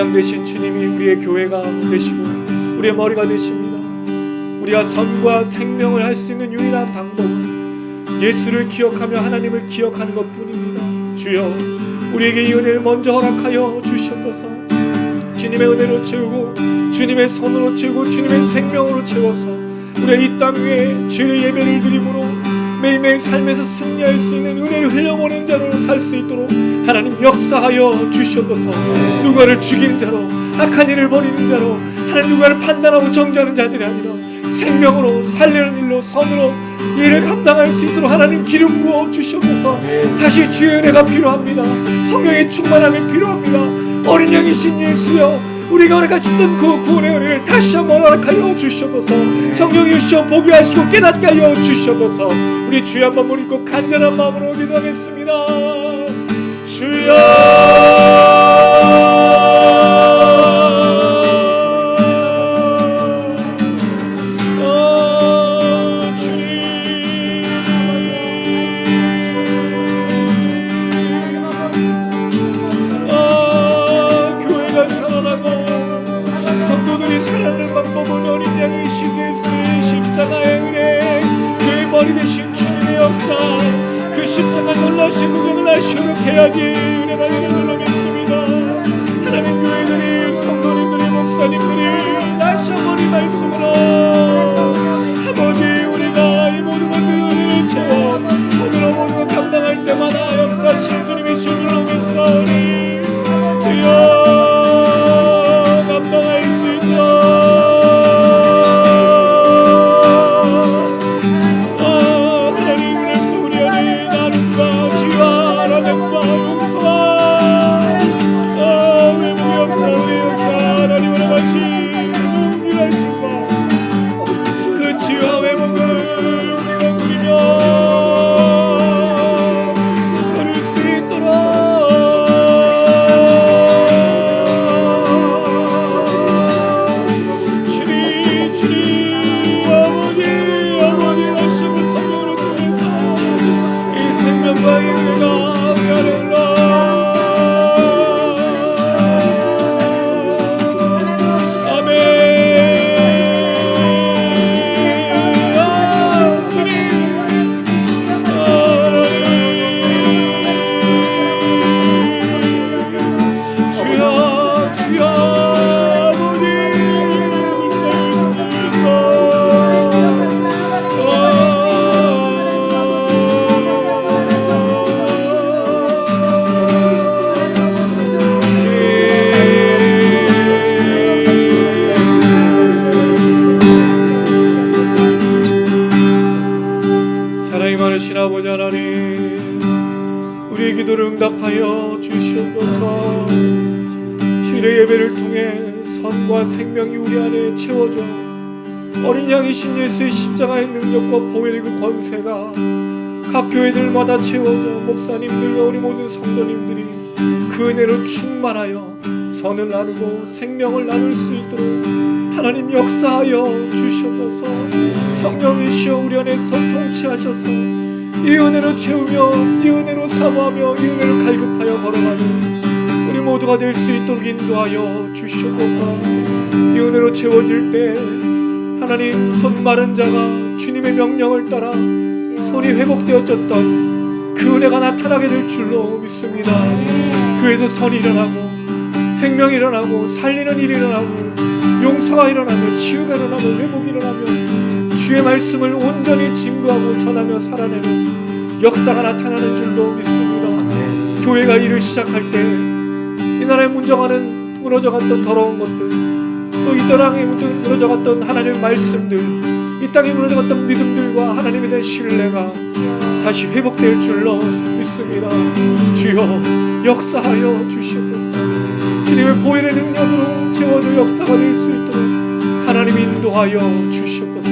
S6: 양 되신 주님이 우리의 교회가 되시고 우리의 머리가 되십니다. 우리가 선과 생명을 할 수 있는 유일한 방법은 예수를 기억하며 하나님을 기억하는 것뿐입니다. 주여, 우리에게 이 은혜를 먼저 허락하여 주시옵소서. 주님의 은혜로 채우고 주님의 선으로 채우고 주님의 생명으로 채워서 우리가 이 땅 위에 주의 예배를 드림으로 매일매일 삶에서 승리할 수 있는 은혜를 흘려보는 자로 살 수 있도록 하나님 역사하여 주시옵소서. 누가를 죽이는 자로, 악한 일을 벌이는 자로, 하나님 누가를 판단하고 정죄하는 자들이 아니라 생명으로 살리는 일로 선으로 일을 감당할 수 있도록 하나님 기름 부어 주시옵소서. 다시 주의 은혜가 필요합니다. 성령의 충만함이 필요합니다. 어린 양이신 예수여, 우리가 허락하셨던 그 구원의 은혜를 다시 한번 허락하여 주시옵소서. 성령이시여 보게 하시고 깨닫게 하여 주시옵소서. 우리 주여 한번 무릎 간절한 마음으로 기도하겠습니다. 주여, 방법은 어린 양이신 예수의 십자가의 은혜, 그의 머리 되신 주님의 역사, 그 십자가 놀라신 구경을 하시도록 해야지 은혜가 되는 줄로 믿습니다. 하나님 교회들이, 성도님들이, 목사님들이 다시 한번 이 말씀으로 아버지, 우리가 이 모든 것들을 은혜를 채워 손으로 모든 것 감당할 때마다 역사하신 주님의 주님으로 믿사오니 주여 감당할 수 있도록 아버지 하나님, 우리의 기도를 응답하여 주시옵소서. 주의 예배를 통해 선과 생명이 우리 안에 채워져 어린 양이신 예수의 십자가의 능력과 보혈의 그 권세가 각 교회들마다 채워져 목사님들과 우리 모든 성도님들이 그 은혜로 충만하여 선을 나누고 생명을 나눌 수 있도록 하나님 역사하여 주시옵소서. 성령이시여 우리 안에서 통치하셔서 이 은혜로 채우며 이 은혜로 사모하며 이 은혜로 갈급하여 걸어가는 우리 모두가 될 수 있도록 인도하여 주시옵소서. 이 은혜로 채워질 때 하나님 손 마른 자가 주님의 명령을 따라 손이 회복되어졌던 그 은혜가 나타나게 될 줄로 믿습니다. 교회에서 선이 일어나고 생명이 일어나고 살리는 일이 일어나고 용서가 일어나며 치유가 일어나며 회복이 일어나며 주의 말씀을 온전히 증거하고 전하며 살아내는 역사가 나타나는 줄로 믿습니다. 교회가 일을 시작할 때 이 나라에 무너져갔던 더러운 것들, 또 이 땅에 무너져갔던 하나님의 말씀들, 이 땅에 무너져갔던 믿음들과 하나님에 대한 신뢰가 다시 회복될 줄로 믿습니다. 주여 역사하여 주시옵소서. 주님의 보혈의 능력으로 채워져 역사가 될 수 있도록 하나님 인도하여 주시옵소서.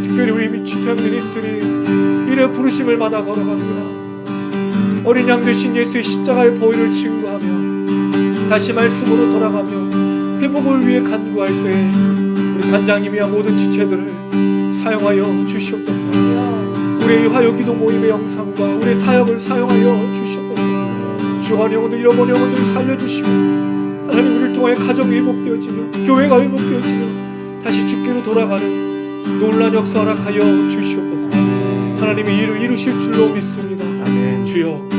S6: 특별히 우리 미치토양 미니스트리 이래 부르심을 받아 걸어갑니다. 어린 양 되신 예수의 십자가의 보혈을 증거하며 다시 말씀으로 돌아가며 회복을 위해 간구할 때 우리 단장님이야 모든 지체들을 사용하여 주시옵소서. 우리의 화요기도 모임의 영상과 우리의 사역을 사용하여 주시옵소서. 주간 영혼들 잃어버린 영혼들을 살려주시고 하나님 우리를 통하여 가정이 회복되어지며 교회가 회복되어지며 다시 주께로 돌아가는 놀라운 역사 허락하여 주시옵소서. 하나님이 이를 이루실 줄로 믿습니다. 주여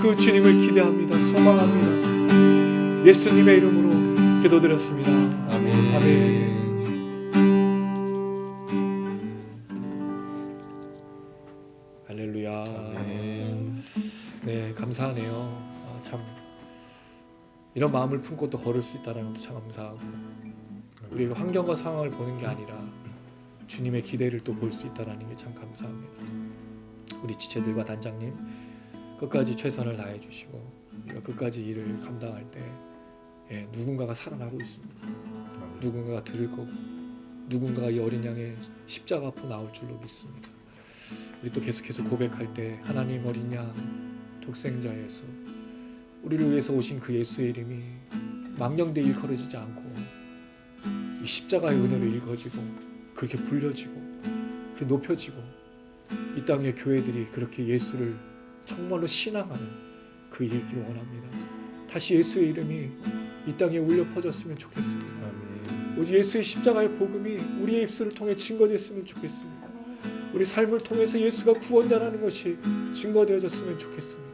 S6: 그 주님을 기대합니다. 소망합니다. 예수님의 이름으로 기도드렸습니다. 아멘. 할렐루야. 네, 감사하네요. 참 이런 마음을 품고 또 걸을 수 있다는 것도 참 감사하고, 우리가 환경과 상황을 보는 게 아니라 주님의 기대를 또 볼 수 있다는 게 참 감사합니다. 우리 지체들과 단장님 끝까지 최선을 다해 주시고, 우리가 끝까지 일을 감당할 때 누군가가 살아나고 있습니다. 누군가가 들을 거고, 누군가가 이 어린 양의 십자가 앞으로 나올 줄로 믿습니다. 우리 또 계속해서 고백할 때 하나님 어린 양 독생자 예수, 우리를 위해서 오신 그 예수의 이름이 망령되이 일컬어지지 않고 이 십자가의 은혜로 일거지고 그렇게 불려지고 그렇게 높여지고, 이 땅의 교회들이 그렇게 예수를 정말로 신앙하는 그 일기를 원합니다. 다시 예수의 이름이 이 땅에 울려 퍼졌으면 좋겠습니다. 오직 예수의 십자가의 복음이 우리의 입술을 통해 증거됐으면 좋겠습니다. 우리 삶을 통해서 예수가 구원자라는 것이 증거되어졌으면 좋겠습니다.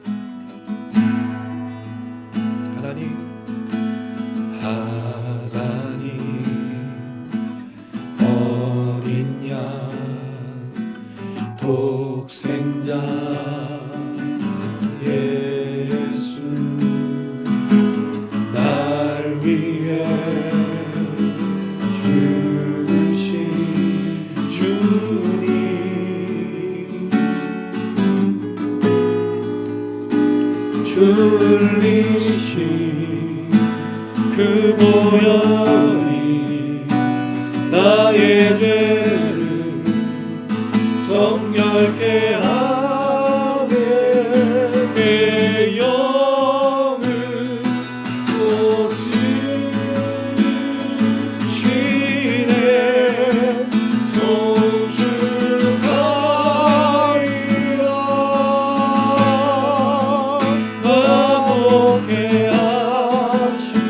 S6: 하나님 어린 양 독생자 예수, 날 위해 죽으신 주님, 줄리신 그 보혈이 나의 죄를 정결케 하네. 내 영을 고치시네. 송축하리라. 화목해 하시고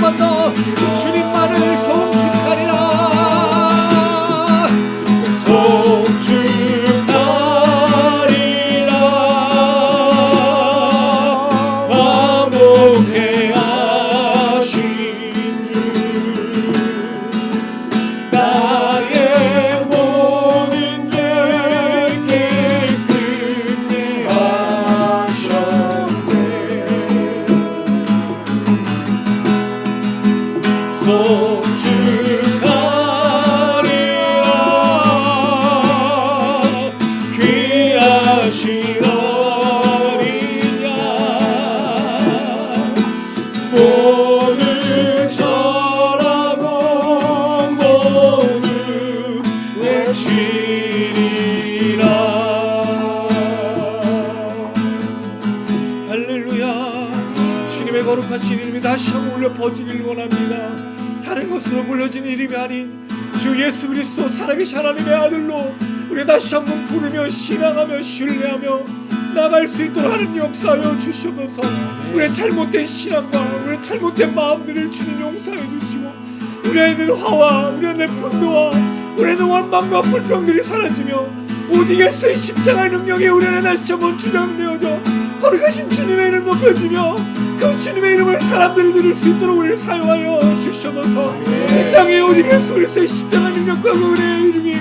S6: 번 더 주님만을 송축하리라. 송축하리라. 화목해 하신 주 나의 모든 죄 깨끗게 하셨네. 송축하리라. 귀하신 어린 양 모두 절하고 모두 외치리라. 할렐루야. 주님의 거룩하신 이름이 다시 한번 울려 퍼지길 원합니다. 다른 것으로 불려진 이름이 아닌 주 예수 그리스도 살아계신 하나님의 아들로 우리 다시 한번 부르며 신앙하며 신뢰하며 나갈 수 있도록 하는 역사하여 주시옵소서. 우리의 잘못된 신앙과 우리의 잘못된 마음들을 주님 용서해 주시고 우리 안에 화와 우리 안에 분노와 우리 안에 원망과 불평들이 사라지며 오직 예수의 십자가의 능력이 우리 안에 다시 한번 주장되어져 거룩하신 주님의 이름 높여지며 그 주님의 이름을 사람들이 들을 수 있도록 우리를 사용하여 주시옵소서. 이 땅에 오직 예수 그리스도의 십자가 능력과 그의 이름이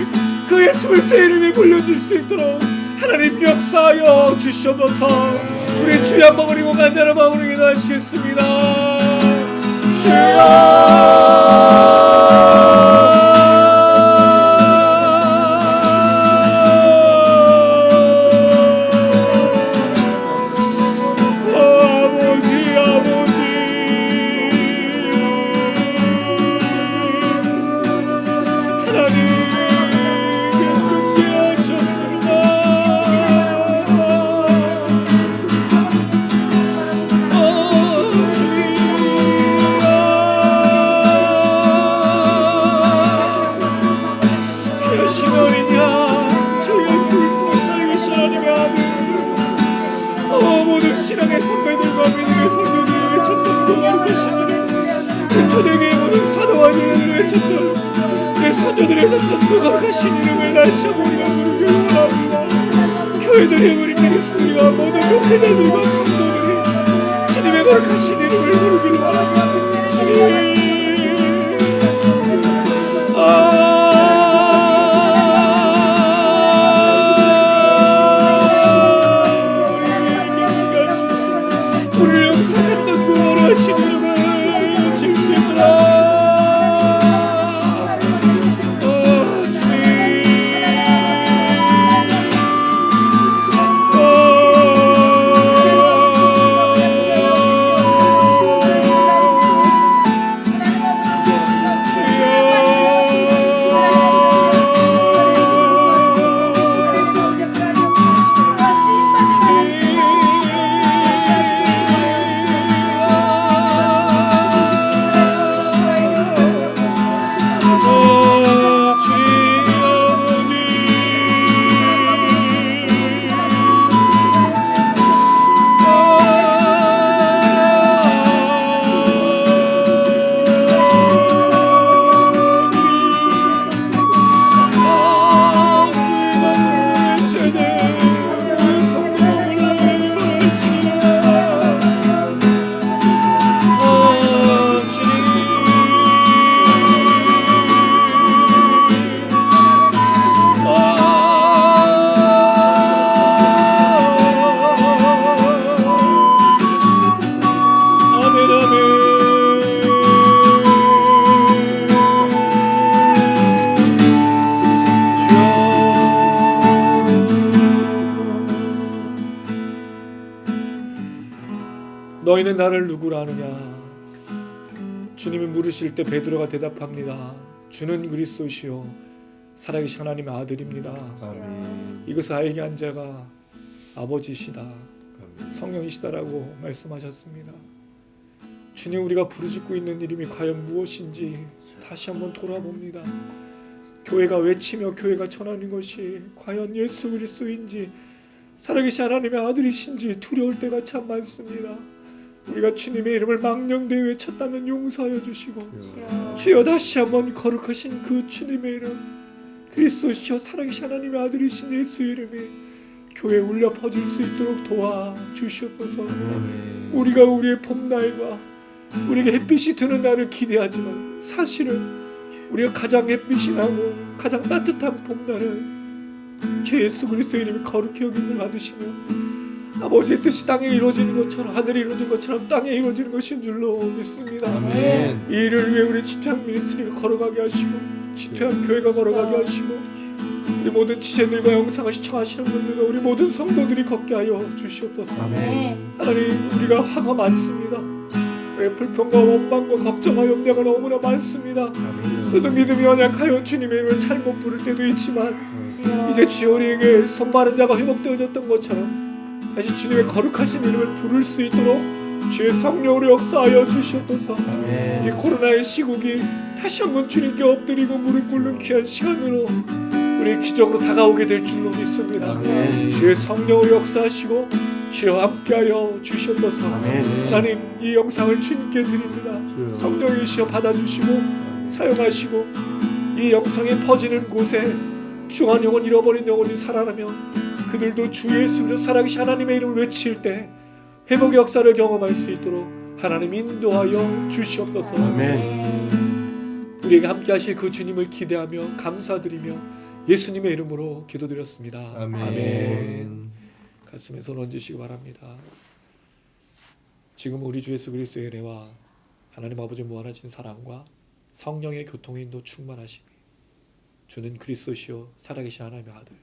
S6: 그 예수 그리스도의 이름이 불려질 수 있도록 하나님 역사하여 주시옵소서. 우리 주여 한번 그리고 간절한 마음으로 기도하시겠습니다. 모든 신앙의 선배들과 믿음의 선배들이 외쳤던 그 거룩하신 이름, 초대교회 모든 사도와들이 외쳤던 내 선조들이 외쳤던 그 거룩하신 이름을 다시 한번 우리가 부르기를 원합니다. 교회들의 우리 그리스도인과 모든 교회들과 성도들이 주님의 거룩하신 이름을 부르기를 원합니다. 주님 우리를 용서하셨던 그 어려우신 이름을 즐기라. 너희는 나를 누구라 하느냐? 주님이 물으실 때 베드로가 대답합니다. 주는 그리스도시요 살아계신 하나님의 아들입니다.
S3: 아멘.
S6: 이것을 알게 한 자가 아버지시다, 성령이시다라고 말씀하셨습니다. 주님, 우리가 부르짖고 있는 이름이 과연 무엇인지 다시 한번 돌아봅니다. 교회가 외치며 교회가 전하는 것이 과연 예수 그리스도인지 살아계신 하나님의 아들이신지 두려울 때가 참 많습니다. 우리가 주님의 이름을 망령되이 외쳤다면 용서하여 주시고
S5: 주여
S6: 주여 다시 한번 거룩하신 그 주님의 이름 그리스도시여 살아계신 하나님의 아들이신 예수 이름이 교회에 울려 퍼질 수 있도록 도와주시옵소서. 우리가 우리의 봄날과 우리에게 햇빛이 드는 날을 기대하지만 사실은 우리가 가장 햇빛이 나고 가장 따뜻한 봄날은 주 예수 그리스도의 이름이 거룩히 여김을 받으시며 아버지의 뜻이 땅에 이루어지는 것처럼 하늘에 이루어진 것처럼 땅에 이루어지는 것인 줄로 믿습니다.
S3: 아멘.
S6: 이 일을 위해 우리 지태한 미니스트리가 걸어가게 하시고 지태한 교회가 걸어가게 하시고 우리 모든 지체들과 영상을 시청하시는 분들과 우리 모든 성도들이 걷게 하여 주시옵소서.
S5: 아멘.
S6: 하나님 우리가 화가 많습니다. 우리의 불평과 원망과 걱정과 염려가 너무나 많습니다. 그래서 믿음이 연약하여 주님의 이름을 잘못 부를 때도 있지만
S5: 주여
S6: 이제 주여 우리에게 손 마른 자가 회복되어졌던 것처럼 다시 주님의 거룩하신 이름을 부를 수 있도록 주의 성령으로 역사하여 주시옵소서. 이 코로나의 시국이 다시 한번 주님께 엎드리고 무릎 꿇는 귀한 시간으로 우리 기적으로 다가오게 될 줄로 믿습니다.
S3: 아멘.
S6: 주의 성령으로 역사하시고 주여 함께하여 주시옵소서. 하나님 이 영상을 주님께 드립니다. 성령이시여 받아주시고 사용하시고 이 영상이 퍼지는 곳에 중한 영혼 잃어버린 영혼이 살아나며 그들도 주 예수 그리스도 살아계신 하나님의 이름을 외칠 때 회복의 역사를 경험할 수 있도록 하나님 인도하여 주시옵소서.
S3: 아멘.
S6: 우리에게 함께하실 그 주님을 기대하며 감사드리며 예수님의 이름으로 기도드렸습니다.
S3: 아멘.
S6: 가슴에 손 얹으시기 바랍니다. 지금 우리 주 예수 그리스도의 은혜와 하나님 아버지 무한하신 사랑과 성령의 교통의 인도 충만하심이 주는 그리스도시요 살아계신 하나님의 아들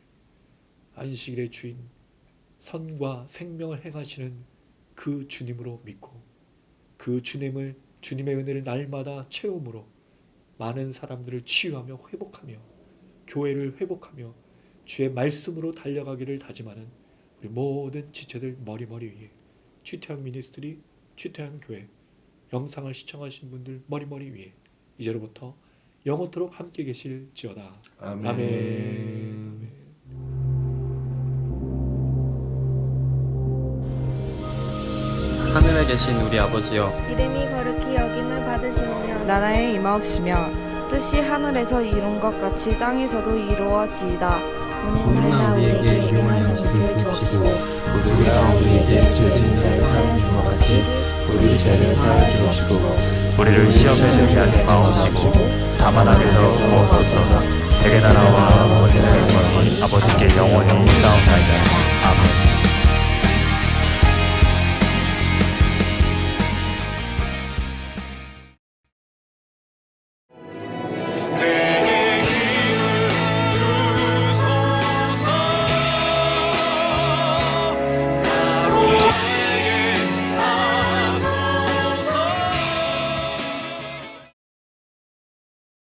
S6: 안식일의 주인 선과 생명을 행하시는 그 주님으로 믿고 그 주님의 은혜를 날마다 체험으로 많은 사람들을 치유하며 회복하며 교회를 회복하며 주의 말씀으로 달려가기를 다짐하는 우리 모든 지체들 머리머리 위에 취태양 미니스트리, 취태양 교회 영상을 시청하신 분들 머리머리 위에 이제로부터 영원토록 함께 계실지어다. 아멘.
S7: 하늘에 계신 우리 아버지여
S8: 이름이 거룩히 여김을 받으시며
S9: 나라에 임하옵시며 뜻이 하늘에서 이룬 것 같이 땅에서도 이루어지이다.
S8: 오늘날 우리에게 일용할 것을 주옵시고
S10: 우리가 우리에게 죄 지은 자를 사하여 준 것 같이 우리 죄를 사하여 주옵시고 우리를 시험에 들게 하지 마옵시고 다만 악에서 구하옵소서. 대개 나라와 권세와 아버지께 영원히 싸움나이다.